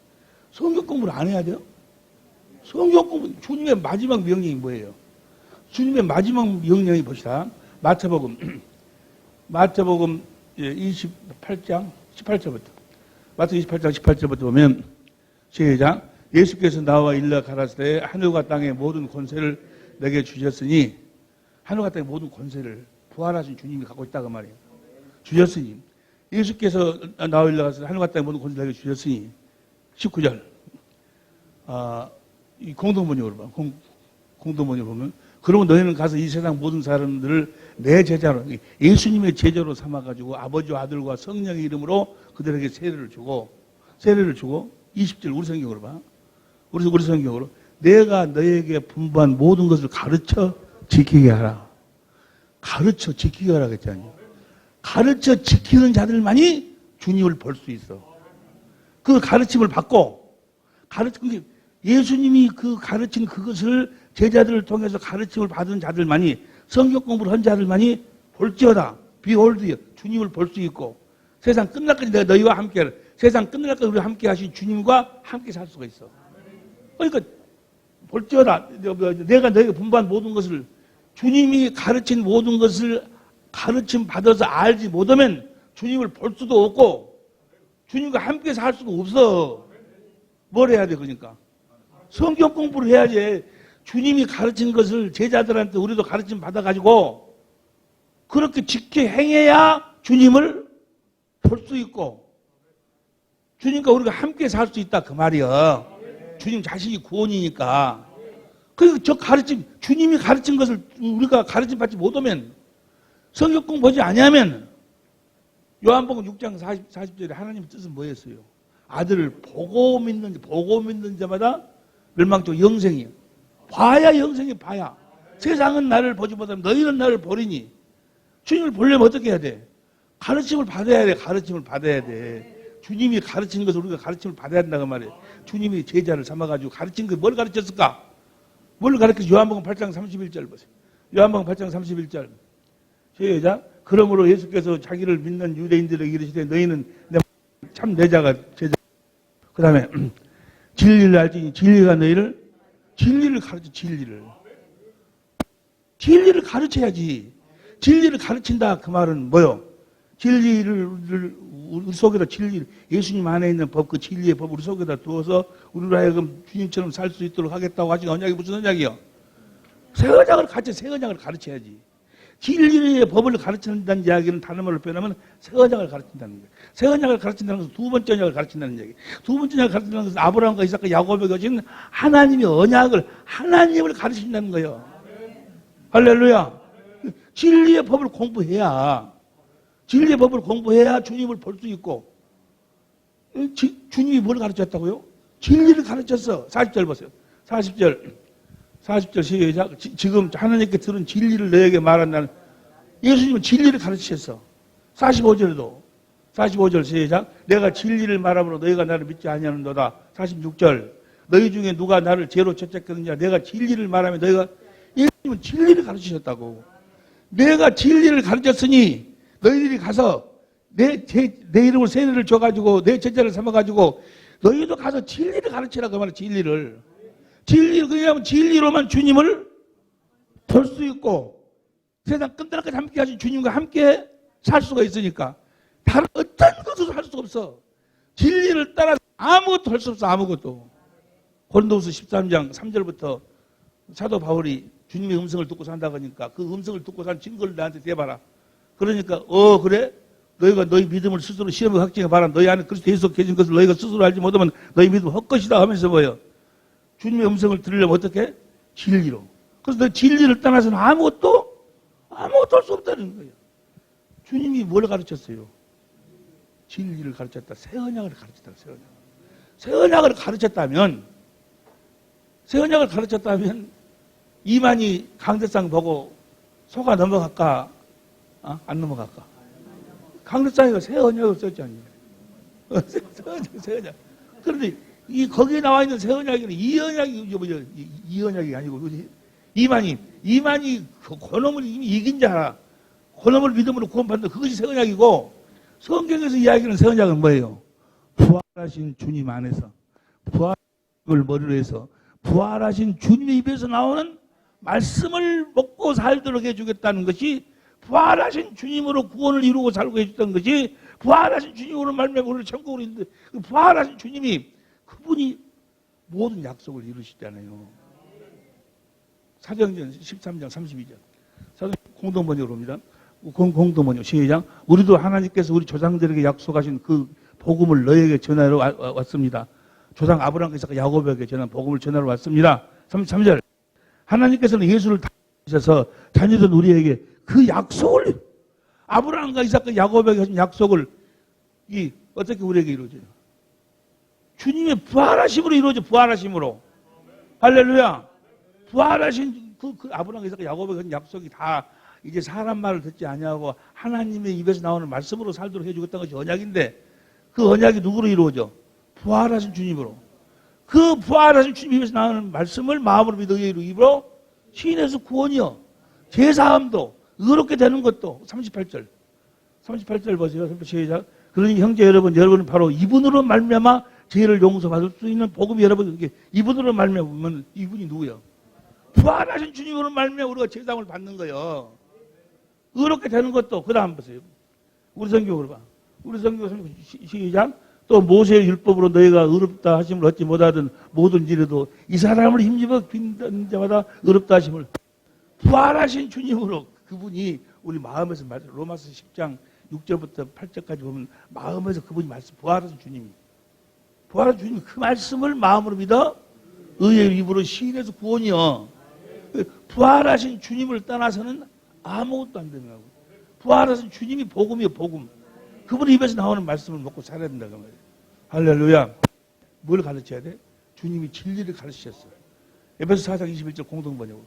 성경 공부를 안 해야 돼요? 성경 공부, 주님의 마지막 명령이 뭐예요? 주님의 마지막 명령이 보시다. 마태복음 28장 18절부터. 마태 28장 18절부터 보면, 시작. 예수께서 나와 일러 가라사대 하늘과 땅의 모든 권세를 내게 주셨으니, 하늘과 땅의 모든 권세를 부활하신 주님이 갖고 있다고 말이에요. 주셨으니. 예수께서 나와 일러 가라사대 하늘과 땅의 모든 권세를 내게 주셨으니, 19절. 이 공동번역으로 봐. 공동번역으로 보면, 그러면 너희는 가서 이 세상 모든 사람들을 내 제자로, 예수님의 제자로 삼아가지고 아버지와 아들과 성령의 이름으로 그들에게 세례를 주고, 20절 우리 성경으로 봐. 우리 성경으로. 내가 너에게 분부한 모든 것을 가르쳐 지키게 하라. 가르쳐 지키게 하라 그랬잖아요. 가르쳐 지키는 자들만이 주님을 볼 수 있어. 그 가르침을 받고, 예수님이 그 가르친 그것을 제자들을 통해서 가르침을 받은 자들만이, 성경 공부를 한 자들만이 볼지어다. 비홀드, 주님을 볼 수 있고, 세상 끝날까지 내가 너희와 함께 하라. 세상 끝날까지 우리와 함께 하신 주님과 함께 살 수가 있어. 그러니까 볼지어다. 내가 너희가 분부한 모든 것을, 주님이 가르친 모든 것을 가르침 받아서 알지 못하면 주님을 볼 수도 없고 주님과 함께 살 수가 없어. 뭘 해야 돼? 그러니까 성경 공부를 해야지. 주님이 가르친 것을 제자들한테 우리도 가르침 받아가지고 그렇게 지켜 행해야 주님을 볼 수 있고 주님과 우리가 함께 살 수 있다 그 말이야. 주님 자신이 구원이니까. 그리고 저 가르침, 주님이 가르친 것을 우리가 가르침 받지 못하면, 성경 공부하지 아니하면, 요한복음 6장 40절에 하나님의 뜻은 뭐였어요? 아들을 보고 믿는 자마다 멸망적 영생이에요. 봐야 영생이 봐야. 세상은 나를 보지 못하면 너희는 나를 보리니. 주님을 보려면 어떻게 해야 돼? 가르침을 받아야 돼. 가르침을 받아야 돼. 주님이 가르친 것을 우리가 가르침을 받아야 된다고 말이에요. 주님이 제자를 삼아가지고 가르친 것 뭘 가르쳤을까? 뭘 가르쳤어? 요한복음 8장 31절 보세요. 요한복음 8장 31절. 시작. 그러므로 예수께서 자기를 믿는 유대인들에게 이르시되 너희는 참 내 제자. 그 다음에 진리를 알지니 진리가 너희를 가르쳐. 진리를 가르쳐야지. 진리를 가르친다 그 말은 뭐요? 진리를 우리 속에다 예수님 안에 있는 법, 그 진리의 법 우리 속에다 두어서 우리로 하여금 주님처럼 살 수 있도록 하겠다고 하신 언약이 무슨 언약이요? 새 언약을 가르쳐야지. 진리의 법을 가르친다는 이야기는 다른 말로 표현하면 새 언약을 가르친다는 거예요. 새 언약을 가르친다는 것은 두 번째 언약을 가르친다는 얘기. 두 번째 언약을 가르친다는 것은 아브라함과 이삭과 야곱에게 주신 하나님의 언약을, 하나님을 가르친다는 거예요. 할렐루야. 진리의 법을 공부해야 주님을 볼 수 있고. 주님이 뭘 가르쳤다고요? 진리를 가르쳤어. 40절 보세요. 40절 시작. 지금 하나님께 들은 진리를 너에게 말한다는. 예수님은 진리를 가르치셨어. 45절 시작. 내가 진리를 말함으로 너희가 나를 믿지 아니하는도다. 46절. 너희 중에 누가 나를 죄로 채찍했느냐? 내가 진리를 말하면 너희가 예수님은 진리를 가르치셨다고. 내가 진리를 가르쳤으니 너희들이 가서 내 이름으로 세례를 줘가지고 내 제자를 삼아가지고 너희도 가서 진리를 가르치라 그 말이야. 왜냐하면 진리로만 주님을 볼 수 있고 세상 끝날까지 함께 하신 주님과 함께 살 수가 있으니까 다른 어떤 것도 할 수가 없어. 진리를 따라 아무것도 할 수 없어. 아무것도. 고린도후서 13장 3절부터 사도 바울이 주님의 음성을 듣고 산다고 하니까 그 음성을 듣고 산 증거를 나한테 대봐라. 그러니까 그래? 너희가 너희 믿음을 스스로 시험에 확증해봐라. 너희 안에 그리스도 예수 계신 것을 너희가 스스로 알지 못하면 너희 믿음 헛것이다 하면서 뭐예요? 주님의 음성을 들으려면 어떻게? 진리로. 그래서 너 진리를 떠나서는 아무것도 할 수 없다는 거예요. 주님이 뭘 가르쳤어요? 진리를 가르쳤다. 새 언약을 가르쳤다. 새 언약을 가르쳤다면 이만희 강대상 보고 속아 넘어갈까? 안 넘어갈까? 강대상이가 새 언약을 썼잖아요. 새 언약. 그런데 거기에 나와 있는 새 언약은 이 언약이 아니고 이만희 그놈을 이미 이긴 자라. 그놈을 믿음으로 구원받는 그것이 새 언약이고 성경에서 이야기하는 새 언약은 뭐예요? 부활하신 주님 안에서 부활을 머리로 해서 부활하신 주님의 입에서 나오는 말씀을 먹고 살도록 해주겠다는 것이 부활하신 주님으로 구원을 이루고 살고 해줬다는 것이 부활하신 주님으로 말미암아 우리를 천국으로 있는데 부활하신 주님이 그분이 모든 약속을 이루시잖아요. 사도행전 13장 32절 공동번역으로 옵니다. 공동번역 시작. 우리도 하나님께서 우리 조상들에게 약속하신 그 복음을 너희에게 전하러 왔습니다. 조상 아브라함, 이삭, 야곱에게 전한 복음을 전하러 왔습니다. 33절. 하나님께서는 예수를 다하셔서 자녀된 우리에게 그 약속을 아브라함과 이삭과 야곱에게 하신 약속을 어떻게 우리에게 이루어져요? 주님의 부활하심으로 이루어져. 부활하심으로. 할렐루야. 부활하신 그 아브라함, 이삭과 야곱에게 하신 약속이 다 이제 사람 말을 듣지 아니하고 하나님의 입에서 나오는 말씀으로 살도록 해주겠다는 것이 언약인데 그 언약이 누구로 이루어져? 부활하신 주님으로. 그 부활하신 주님 입에서 나오는 말씀을 마음으로 믿어 입으로 시인해서 구원이요. 제사함도 의롭게 되는 것도 38절 보세요. 시작. 그러니 형제 여러분은 바로 이분으로 말미암아 죄를 용서받을 수 있는 복음이 여러분 이분으로 말미암으면 이분이 누구예요? 부활하신 주님으로 말미암아 우리가 제사함을 받는 거예요. 의롭게 되는 것도 그 다음 보세요. 우리 성경으로 봐. 우리 성경 시작. 또 모세의 율법으로 너희가 의롭다 하심을 얻지 못하던 모든 일에도 이 사람을 힘입어 빈는 자마다 의롭다 하심을 부활하신 주님으로 그분이 우리 마음에서 말씀 로마서 10장 6절부터 8절까지 보면 마음에서 그분이 말씀 부활하신 주님이 그 말씀을 마음으로 믿어 의의 입으로 시인해서 구원이요. 부활하신 주님을 떠나서는 아무것도 안 되는 거고 부활하신 주님이 복음이요. 복음. 그분의 입에서 나오는 말씀을 먹고 살아야 된다고 말이에요. 할렐루야. 뭘 가르쳐야 돼? 주님이 진리를 가르치셨어요. 에베소 4장 21절 공동번역으로.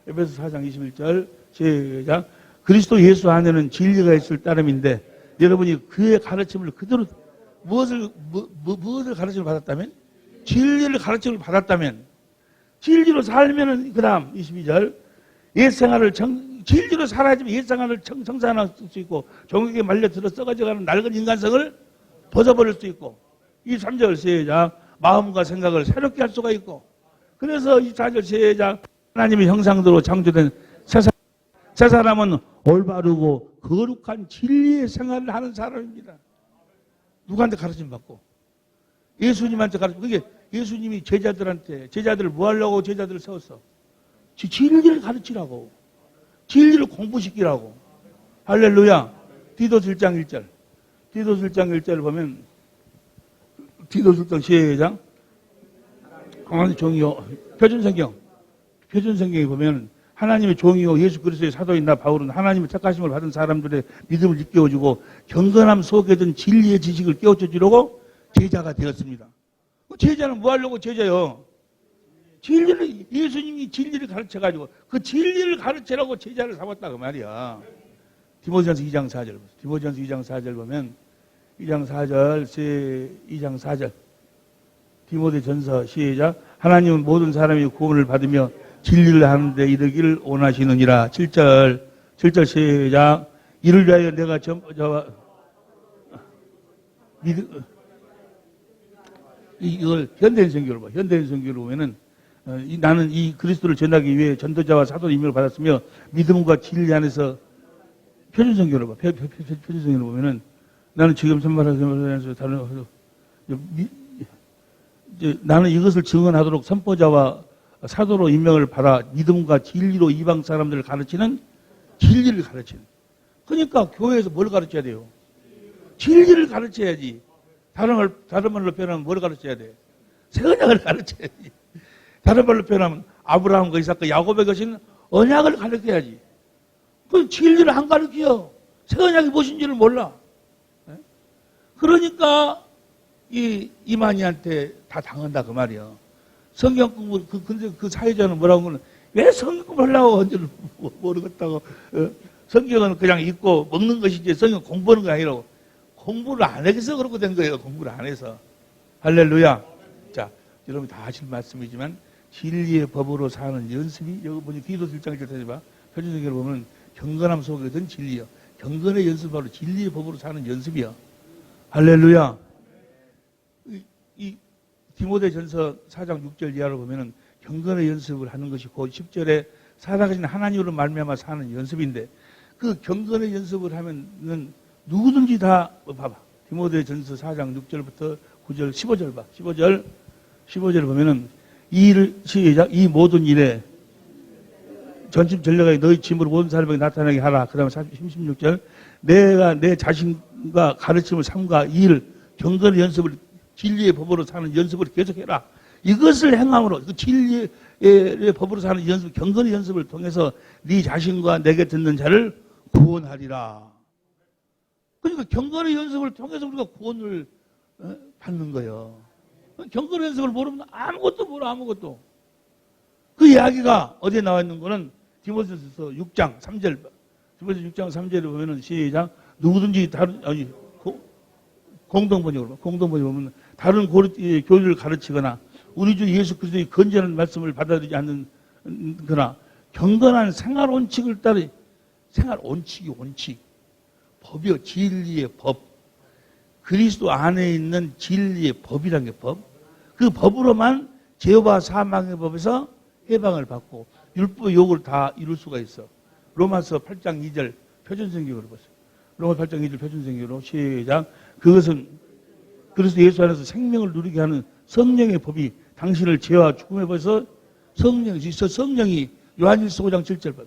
에베소 4장 21절 시작. 그리스도 예수 안에는 진리가 있을 따름인데 여러분이 그의 가르침을 그대로 무엇을 가르침을 받았다면? 진리를 가르침을 받았다면 진리로 살면은 그 다음 22절 옛생활을 진리로 살아야지만 옛생활을 청산할 수 있고 종에게 말려들어 썩어져가는 낡은 인간성을 벗어버릴 수 있고 23절 시작. 마음과 생각을 새롭게 할 수가 있고 그래서 24절 시작. 하나님의 형상대로 창조된 새 사람은 올바르고 거룩한 진리의 생활을 하는 사람입니다. 누구한테 가르침 받고? 예수님한테 가르침. 그게 예수님이 제자들을 뭐 하려고 제자들을 세웠어? 진리를 가르치라고. 진리를 공부시키라고. 할렐루야. 디도서 1장 1절. 디도서 1장 1절을 보면 디도서 1장 시작. 강한 종이요. 표준성경에 보면 하나님의 종이요 예수 그리스도의 사도인 나 바울은 하나님의 택하심을 받은 사람들의 믿음을 일깨워주고 경건함 속에 든 진리의 지식을 깨우쳐 주려고 제자가 되었습니다. 제자는 뭐 하려고 제자요? 예수님이 진리를 가르쳐가지고 그 진리를 가르치라고 제자를 삼았다 그 말이야. 디모데전서 2장 4절. 디모데전서 2장 4절 보면 2장 4절. 디모데 전서 시작. 하나님은 모든 사람이 구원을 받으며 진리를 하는데 이르기를 원하시느니라. 7절 시작. 이를 위하여 내가 이걸 현대인 성경으로 봐. 현대인 성경으로 보면은 나는 이 그리스도를 전하기 위해 전도자와 사도 임명을 받았으며 믿음과 진리 안에서 표준 성경으로 봐. 표준 성경으로 보면은 나는 지금 선발하면서 다른 나는 이것을 증언하도록 선포자와 사도로 임명을 받아 믿음과 진리로 이방 사람들을 가르치는 진리를 가르치는. 그러니까 교회에서 뭘 가르쳐야 돼요? 진리를 가르쳐야지. 다른 말로 표현하면 뭘 가르쳐야 돼? 새 언약을 가르쳐야지. 다른 말로 표현하면 아브라함과 이삭과 야곱의 것인 언약을 가르쳐야지. 그 진리를 안 가르쳐. 새 언약이 무엇인지를 몰라. 그러니까 이만희한테 다 당한다 그 말이야. 성경 공부 근데 그 사회자는 뭐라고 하는 거는 왜 성경 공부하려고 언제를 모르겠다고. 성경은 그냥 읽고 먹는 것이지 성경 공부하는 거 아니라고. 공부를 안 해서 그렇게 된 거예요. 공부를 안 해서. 할렐루야. 자, 여러분 다 하실 말씀이지만 진리의 법으로 사는 연습이 여기 보니 기도 1장 1절 봐. 표준성경을 보면 경건함 속에 든 진리요. 경건의 연습 바로 진리의 법으로 사는 연습이요. 할렐루야. 이 디모데 전서 4장 6절 이하로 보면은 경건의 연습을 하는 것이 곧 10절에 살아계신 하나님으로 말미암아 사는 연습인데 그 경건의 연습을 하면은 누구든지 다 봐봐. 디모데 전서 4장 6절부터 9절 15절 봐. 15절 보면은 이 모든 일에 전심 전력하게 너희 짐으로 모든 사람에게 나타나게 하라. 그 다음에 16절 내가 내 자신과 가르침을 삼가 이 일 경건의 연습을 진리의 법으로 사는 연습을 계속해라. 이것을 행함으로 그 진리의 법으로 사는 연습, 경건의 연습을 통해서 네 자신과 내게 듣는 자를 구원하리라. 그러니까 경건의 연습을 통해서 우리가 구원을 받는 거예요. 경건의 연습을 모르면 아무것도 몰라. 아무것도. 그 이야기가 어디에 나와 있는 거는 디모데전서 6장 3절. 디모데전서 6장 3절에 보면은 시작. 누구든지 공동번역으로 보면 다른 교리를 가르치거나 우리 주 예수 그리스도의 건전한 말씀을 받아들이지 않는 거나 경건한 생활 원칙을 따르 생활 원칙 법이요. 진리의 법. 그리스도 안에 있는 진리의 법이라는 게 법. 그 법으로만 죄와 사망의 법에서 해방을 받고 율법의 욕을 다 이룰 수가 있어. 로마서 8장 2절 표준성경으로 보세요. 로마 8장 2절 표준성경으로 시작. 그것은 그리스도 예수 안에서 생명을 누리게 하는 성령의 법이 당신을 죄와 죽음에 벌써 성령이 요한일서 5장 7절 봐.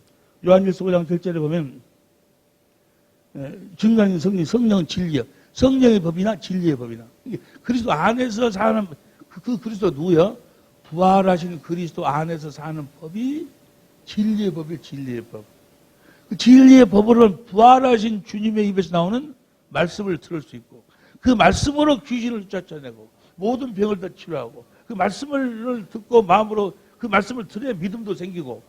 요한일서 5장 7절에 보면 증거하는 성령은 진리야. 성령의 법이나 진리의 법이나. 그리스도 안에서 사는 그 그리스도 누구야? 부활하신 그리스도 안에서 사는 법이 진리의 법이에요. 진리의 법. 그 진리의 법으로 부활하신 주님의 입에서 나오는 말씀을 들을 수 있고 그 말씀으로 귀신을 쫓아내고 모든 병을 다 치료하고 그 말씀을 듣고 마음으로 그 말씀을 들어야 믿음도 생기고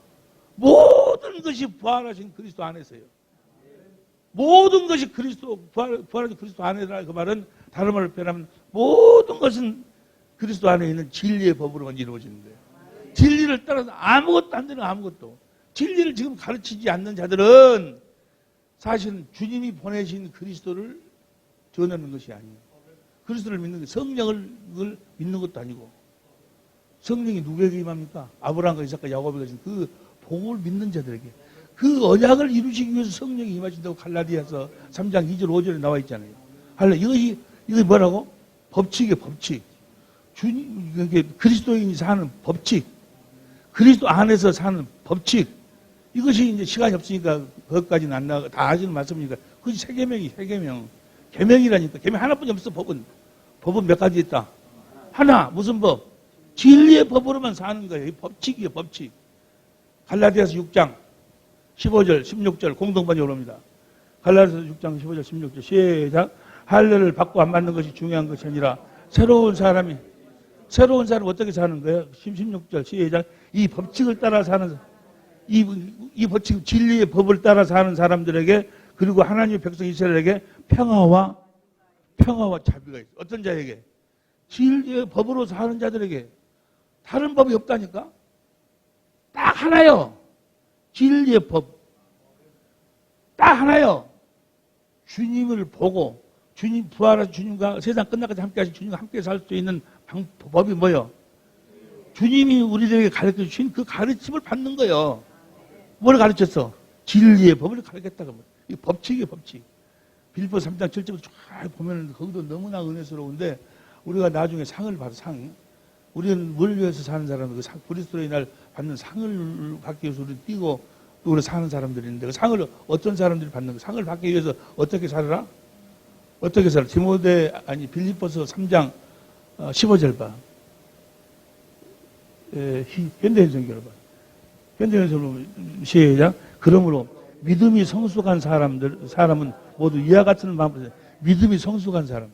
모든 것이 부활하신 그리스도 안에서요. 모든 것이 부활하신 그리스도 안에라. 그 말은 다른 말로 표현하면 모든 것은 그리스도 안에 있는 진리의 법으로만 이루어지는 거예요. 진리를 따라서 아무것도 안 되는 아무것도. 진리를 지금 가르치지 않는 자들은 사실은 주님이 보내신 그리스도를 전하는 것이 아니에요. 그리스도를 믿는 게 성령을 믿는 것도 아니고 성령이 누구에게 임합니까? 아브라함과 이삭과 야곱에게 계신 그 복을 믿는 자들에게 그 언약을 이루시기 위해서 성령이 임하신다고 갈라디아서 3장 2절 5절에 나와 있잖아요. 이것이 뭐라고? 법칙이에요. 법칙. 주님, 그리스도인이 사는 법칙. 그리스도 안에서 사는 법칙. 이것이 이제 시간이 없으니까 그것까지는 안 나가 다 하시는 말씀이니까 그것이 세계명. 계명이라니까. 계명 하나뿐이 없어. 법은 몇 가지 있다. 하나 무슨 법? 진리의 법으로만 사는 거예요. 법칙이에요. 법칙. 갈라디아서 6장 15절 16절 공동번역으로 옵니다. 갈라디아서 6장 15절 16절 시작. 할례를 받고 안 받는 것이 중요한 것이 아니라 새로운 사람이 어떻게 사는 거예요? 16절 시작. 이 법칙을 따라 사는 이 법칙 진리의 법을 따라 사는 사람들에게 그리고 하나님의 백성 이스라엘에게 평화와 자비가 있어. 어떤 자에게? 진리의 법으로 사는 자들에게 다른 법이 없다니까. 딱 하나요. 진리의 법. 딱 하나요. 주님을 보고 주님 부활한 주님과 세상 끝나까지 함께 하신 주님과 함께 살 수 있는 법이 뭐예요? 주님이 우리들에게 가르쳐 주신 그 가르침을 받는 거예요. 뭘 가르쳤어? 진리의 법을 가르쳤다고. 이 법칙이에요, 법칙. 빌립보 3장 7절부터 쫙 보면 거기도 너무나 은혜스러운데 우리가 나중에 상을 받아, 상. 우리는 뭘 위해서 사는 사람들, 그리스도의 날 받는 상을 받기 위해서 우리는 뛰고 또 우리 사는 사람들이 있는데 그 상을 어떤 사람들이 받는 거? 상을 받기 위해서 어떻게 살아라? 어떻게 살아? 빌립보서 3장 15절 봐. 현대인성경을 봐. 현대인성경을 시작. 그러므로 믿음이 성숙한 사람은 모두 이와 같은 마음으로 믿음이 성숙한 사람.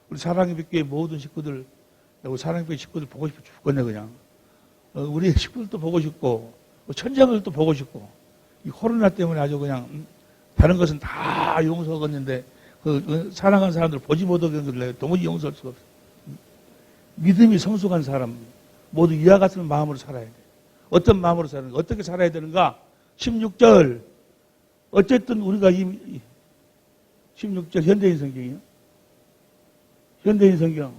우리 사랑의 교회 모든 식구들, 우리 사랑의 교회 식구들 보고 싶어 죽겠네 그냥. 우리 식구들도 보고 싶고 천장들도 보고 싶고 이 코로나 때문에 아주 그냥 다른 것은 다 용서하겠는데 그 사랑하는 사람들 보지 못하는 것을 도무지 용서할 수가 없어. 믿음이 성숙한 사람 모두 이와 같은 마음으로 살아야 돼. 어떤 마음으로 살아야 어떻게 살아야 되는가? 16절. 어쨌든 우리가 16절 현대인 성경이요. 현대인 성경.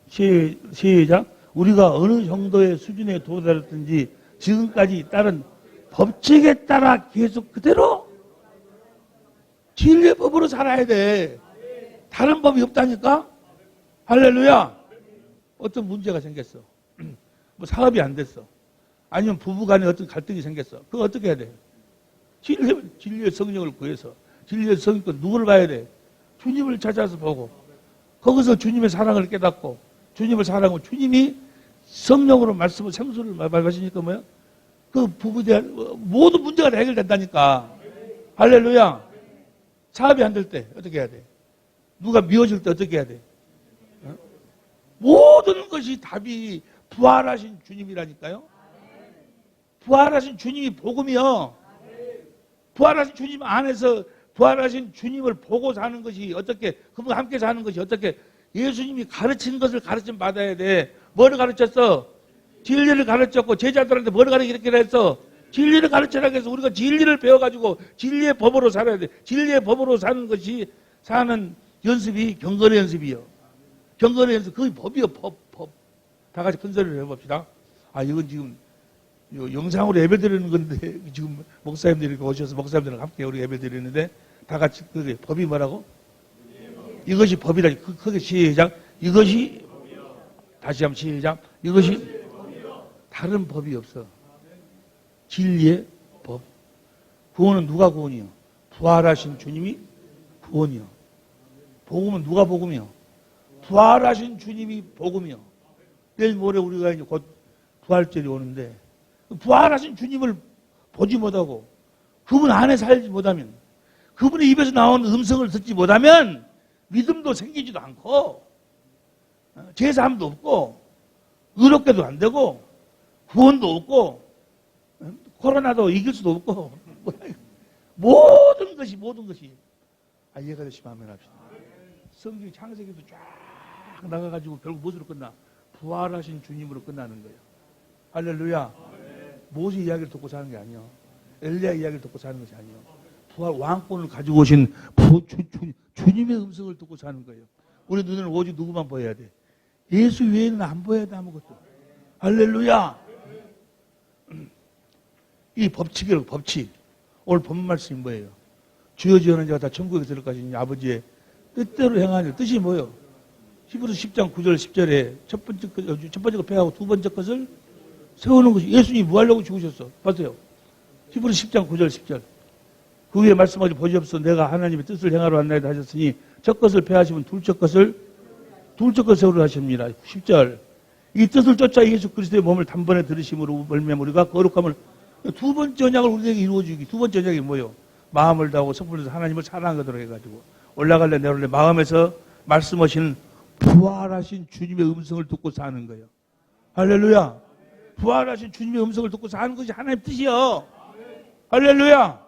시작. 우리가 어느 정도의 수준에 도달했든지 지금까지 따른 법칙에 따라 계속 그대로 진리의 법으로 살아야 돼. 다른 법이 없다니까? 할렐루야. 어떤 문제가 생겼어. 뭐 사업이 안 됐어. 아니면 부부간에 어떤 갈등이 생겼어. 그거 어떻게 해야 돼? 진리의 성령을 구해서 진리의 성령 누구를 봐야 돼? 주님을 찾아서 보고 거기서 주님의 사랑을 깨닫고 주님을 사랑하고 주님이 성령으로 말씀을 생수를 말하시니까 뭐야? 그 부부에 대한 모든 문제가 다 해결된다니까. 할렐루야. 사업이 안 될 때 어떻게 해야 돼? 누가 미워질 때 어떻게 해야 돼? 모든 것이 답이 부활하신 주님이라니까요. 부활하신 주님이 복음이요. 부활하신 주님 안에서 부활하신 주님을 보고 사는 것이 어떻게 그분과 함께 사는 것이 어떻게 예수님이 가르친 것을 가르침 받아야 돼. 뭐를 가르쳤어? 진리를 가르쳤고 제자들한테 뭐를 가르치기로 했어? 진리를 가르치라고 해서 우리가 진리를 배워가지고 진리의 법으로 살아야 돼. 진리의 법으로 사는 것이 사는 연습이 경건의 연습이요. 경건의 연습, 그게 법이요, 법. 다 같이 큰 소리를 해봅시다. 이건 지금 영상으로 예배 드리는 건데, 지금 목사님들이 오셔서 목사님들과 함께 우리 예배 드리는데, 다 같이, 그게 법이 뭐라고? 이것이 법이라, 크게 시작. 이것이, 다시 한번 시작. 이것이, 다른 법이 없어. 진리의 법. 구원은 누가 구원이요? 부활하신 주님이 구원이요. 복음은 누가 복음이요? 부활하신 주님이 복음이요. 내일 모레 우리가 이제 곧 부활절이 오는데 부활하신 주님을 보지 못하고 그분 안에 살지 못하면 그분의 입에서 나오는 음성을 듣지 못하면 믿음도 생기지도 않고 제사함도 없고 의롭게도 안 되고 구원도 없고 코로나도 이길 수도 없고 모든 것이 이해가 되시면 하면 합시다. 성경 창세기도 쫙 나가가지고 결국 무엇으로 끝나? 부활하신 주님으로 끝나는 거예요. 할렐루야. 모세 이야기를 듣고 사는 게 아니요. 엘리야 이야기를 듣고 사는 것이 아니요. 부활 왕권을 가지고 오신 주님의 음성을 듣고 사는 거예요. 우리 눈에는 오직 누구만 보여야 돼? 예수 외에는 안 보여야 돼 아무것도. 할렐루야. 이 법칙이라고 법칙. 오늘 본문 말씀이 뭐예요? 주여 지어는 자가 다 천국에 들어가신 아버지의 뜻대로 행하는 뜻이 뭐예요? 히브리서 10장 9절 10절에 첫 번째 것 폐하고 두 번째 것을 세우는 것이 예수님이 뭐 하려고 죽으셨어? 봤어요? 히브리서 10장 9절 10절 그 위에 말씀하지 보시옵소서 내가 하나님의 뜻을 행하러 왔나이다 하셨으니 첫 것을 폐하시면 둘째 것을 세우려 하십니다. 10절 이 뜻을 쫓아 예수 그리스도의 몸을 단번에 들으심으로 말미암아 우리가 거룩함을 두 번째 언약을 우리에게 이루어주기. 두 번째 언약이 뭐예요? 마음을 다하고 성품을 다해서 하나님을 사랑하도록 해가지고 올라갈래 내려올래 마음에서 말씀하시는 부활하신 주님의 음성을 듣고 사는 거예요. 할렐루야. 부활하신 주님의 음성을 듣고 사는 것이 하나님의 뜻이요. 할렐루야.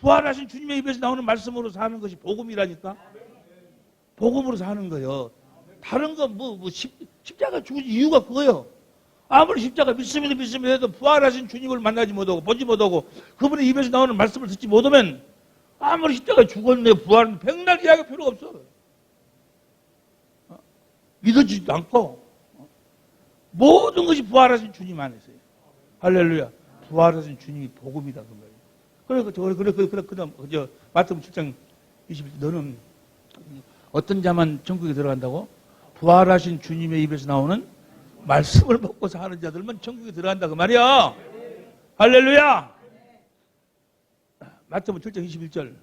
부활하신 주님의 입에서 나오는 말씀으로 사는 것이 복음이라니까. 복음으로 사는 거예요. 다른 거 십자가 죽은 이유가 그거예요. 아무리 십자가 믿습니다 해도 부활하신 주님을 만나지 못하고 보지 못하고 그분의 입에서 나오는 말씀을 듣지 못하면 아무리 십자가 죽었네 부활은 백날 이야기가 필요가 없어. 믿어지지도 않고 모든 것이 부활하신 주님 안에서요. 할렐루야. 부활하신 주님이 복음이다 그 말이에요. 그래 그다음 마태복음 7장 21절 너는 어떤 자만 천국에 들어간다고? 부활하신 주님의 입에서 나오는 말씀을 먹고 사는 자들만 천국에 들어간다 그 말이야. 할렐루야. 마태복음 7장 21절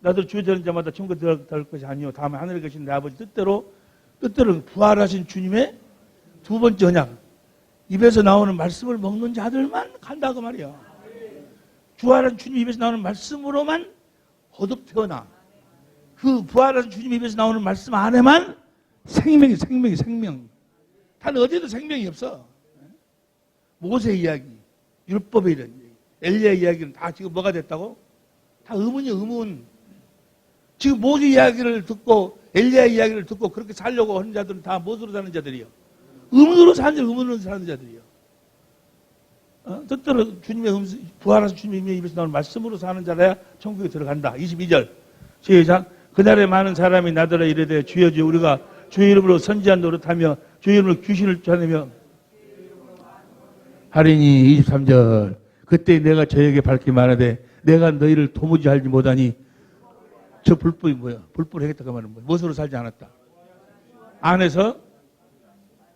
나도 주에 되는 자마다 천국에 들어갈 것이 아니요 다음에 하늘에 계신 내 아버지 뜻대로 부활하신 주님의 두 번째 언약 입에서 나오는 말씀을 먹는 자들만 간다 그 말이야. 부활한 주님 입에서 나오는 말씀으로만 거듭 태어나. 그 부활한 주님 입에서 나오는 말씀 안에만 생명. 다른 어디도 생명이 없어. 모세 이야기, 율법의 이런 엘리야 이야기는 다 지금 뭐가 됐다고? 다 의문이야, 의문. 지금 모세 이야기를 듣고 엘리야 이야기를 듣고 그렇게 살려고 하는 자들은 다 무엇으로 사는 자들이요? 의문으로 사는 자들이요. 뜻대로 부활하신 주님의 입에서 나오는 말씀으로 사는 자라야 천국에 들어간다. 22절 시작. 그날에 많은 사람이 나더러 이르되 주여 주여 우리가 주의 이름으로 선지한 노릇하며 주의 이름으로 귀신을 쫓아내며 하리니. 23절 그때 내가 저에게 밝히 말하되 내가 너희를 도무지 알지 못하니. 저 불법이 뭐야? 불법을 하겠다 그 말은 뭐야? 무엇으로 살지 않았다? 안에서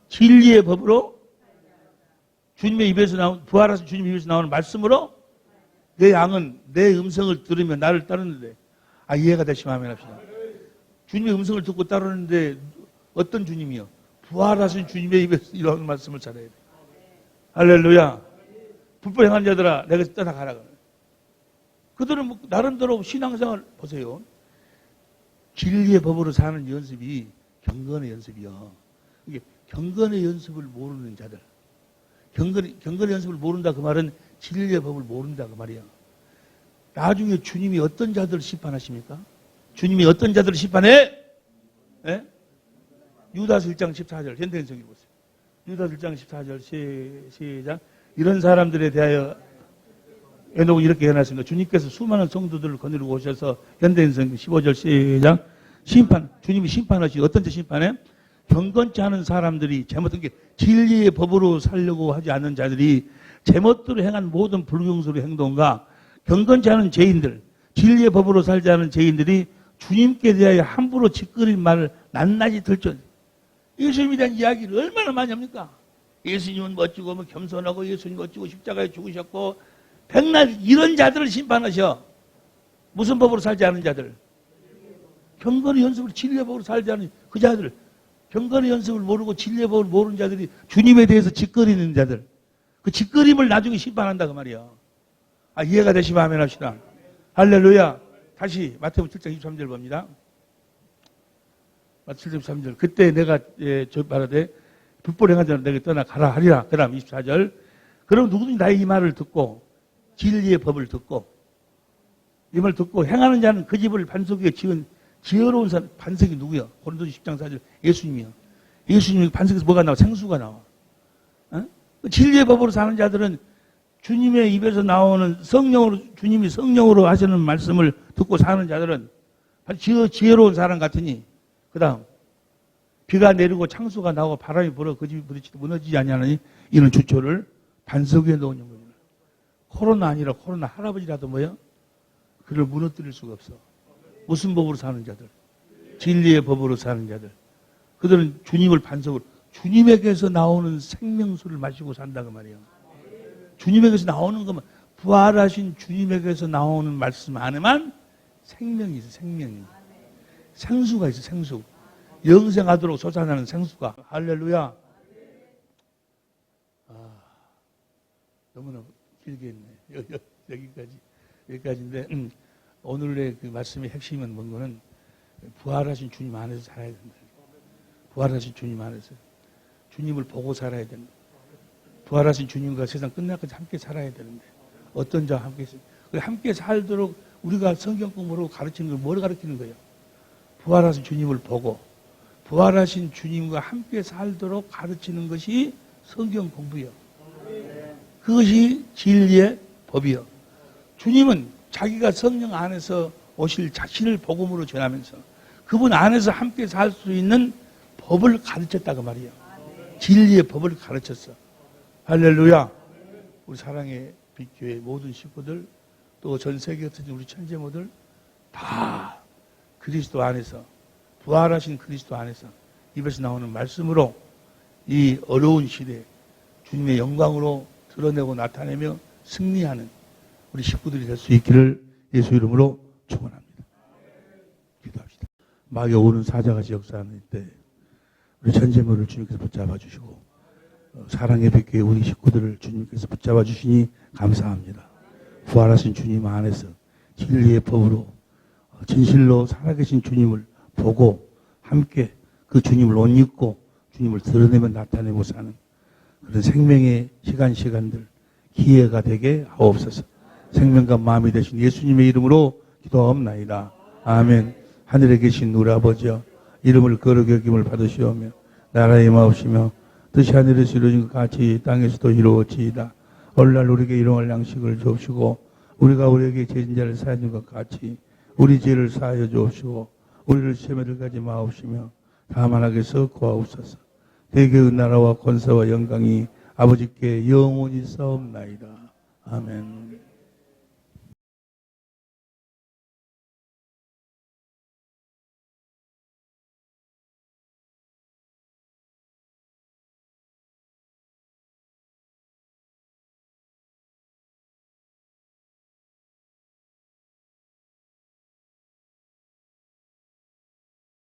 진리의 법으로 주님의 입에서 나온 부활하신 주님 입에서 나오는 말씀으로 내 양은 내 음성을 들으며 나를 따르는데 이해가 되시면 하면 합시다. 주님의 음성을 듣고 따르는데 어떤 주님이요? 부활하신 주님의 입에서 이런 말씀을 잘해야 돼. 할렐루야. 불법 행한 자들아 내가 떠나가라. 그들은 나름대로 신앙생활 보세요. 진리의 법으로 사는 연습이 경건의 연습이요. 이게 경건의 연습을 모르는 자들. 경건의 연습을 모른다 그 말은 진리의 법을 모른다 그 말이야. 나중에 주님이 어떤 자들을 심판하십니까? 주님이 어떤 자들을 심판해? 예? 유다서 1장 14절 현대인성이 보세요. 유다서 1장 14절 시작. 이런 사람들에 대하여 에녹은 이렇게 해놨습니다. 주님께서 수많은 성도들을 거느리고 오셔서 현대인성 15절 시작. 주님이 심판하시고 어떤 자 심판해? 경건치 않은 사람들이 제멋대로 진리의 법으로 살려고 하지 않는 자들이 제멋대로 행한 모든 불경스러운 행동과 경건치 않은 죄인들, 진리의 법으로 살지 않은 죄인들이 주님께 대하여 함부로 짓거릴 말을 낱낱이 들죠. 예수님에 대한 이야기를 얼마나 많이 합니까? 예수님은 멋지고 겸손하고 예수님 멋지고 십자가에 죽으셨고 백날 이런 자들을 심판하셔. 무슨 법으로 살지 않은 자들? 경건의 연습을 진리의 법으로 살지 않은 그 자들. 경건의 연습을 모르고 진리의 법을 모르는 자들이 주님에 대해서 짓거리는 자들. 그 짓거림을 나중에 심판한다 그 말이야. 이해가 되시면 아멘 합시다. 할렐루야. 다시 마태복음 7장 23절 봅니다. 마태복음 7장 23절. 그때 내가 말하되 불법 행한 자는 내게 떠나가라 하리라. 그 다음 24절. 그럼 누구든지 나의 이 말을 듣고 진리의 법을 듣고 이 말을 듣고 행하는 자는 그 집을 반석 위에 지어놓은 사람, 반석이 누구야? 고린도서 10장 4절 예수님이요. 예수님이 반석에서 뭐가 나와? 생수가 나와. 진리의 법으로 사는 자들은 주님의 입에서 나오는 주님이 성령으로 하시는 말씀을 듣고 사는 자들은 지혜로운 사람 같으니, 그 다음, 비가 내리고 창수가 나오고 바람이 불어 그 집이 부딪히도 무너지지 아니하니 이는 주초를 반석 위에 놓은 영혼이라. 코로나 아니라 코로나 할아버지라도 뭐야? 그를 무너뜨릴 수가 없어. 무슨 법으로 사는 자들? 진리의 법으로 사는 자들. 그들은 주님을 반석으로, 주님에게서 나오는 생명수를 마시고 산다 그 말이에요. 주님에게서 나오는 것만, 부활하신 주님에게서 나오는 말씀 안에만 생명이 있어, 생명이. 생수가 있어, 생수. 영생하도록 솟아나는 생수가. 할렐루야. 너무나 길게 했네. 여기까지인데, 오늘의 그 말씀의 핵심은 뭔가는 부활하신 주님 안에서 살아야 된다. 부활하신 주님 안에서. 주님을 보고 살아야 된다. 부활하신 주님과 세상 끝날까지 함께 살아야 되는데, 어떤 자와 함께 있어요. 함께 살도록 우리가 성경 공부로 가르치는 걸 뭘 가르치는 거예요? 부활하신 주님을 보고 부활하신 주님과 함께 살도록 가르치는 것이 성경 공부요. 그것이 진리의 법이요. 주님은 자기가 성령 안에서 오실 자신을 복음으로 전하면서 그분 안에서 함께 살 수 있는 법을 가르쳤다고 말이에요. 진리의 법을 가르쳤어. 할렐루야. 우리 사랑의 빛교회 모든 식구들 또 전 세계 흩어진 우리 천재모들 다 그리스도 안에서 부활하신 그리스도 안에서 입에서 나오는 말씀으로 이 어려운 시대에 주님의 영광으로 드러내고 나타내며 승리하는 우리 식구들이 될 수 있기를 예수 이름으로 축원합니다. 기도합시다. 마귀 오는 사자같이 역사하는 때 우리 천재모를 주님께서 붙잡아 주시고 사랑의 빛교회 우리 식구들을 주님께서 붙잡아 주시니 감사합니다. 부활하신 주님 안에서 진리의 법으로 진실로 살아계신 주님을 보고 함께 그 주님을 옷 입고 주님을 드러내며 나타내고 사는 그런 생명의 시간들 기회가 되게 하옵소서. 생명과 마음이 되신 예수님의 이름으로 기도하옵나이다. 아멘. 하늘에 계신 우리 아버지여 이름을 거룩히 여김을 받으시오며 나라의 임하옵시며 뜻이 하늘에서 이루어진 것 같이 땅에서도 이루어지이다. 오늘날 우리에게 일용할 양식을 주옵시고 우리가 우리에게 죄진 자를 사하여 준 것 같이 우리 죄를 사하여 주옵시고 우리를 시험에 들게 마옵시며 다만 악에서 구하옵소서. 대개의 나라와 권세와 영광이 아버지께 영원히 싸움나이다. 아멘.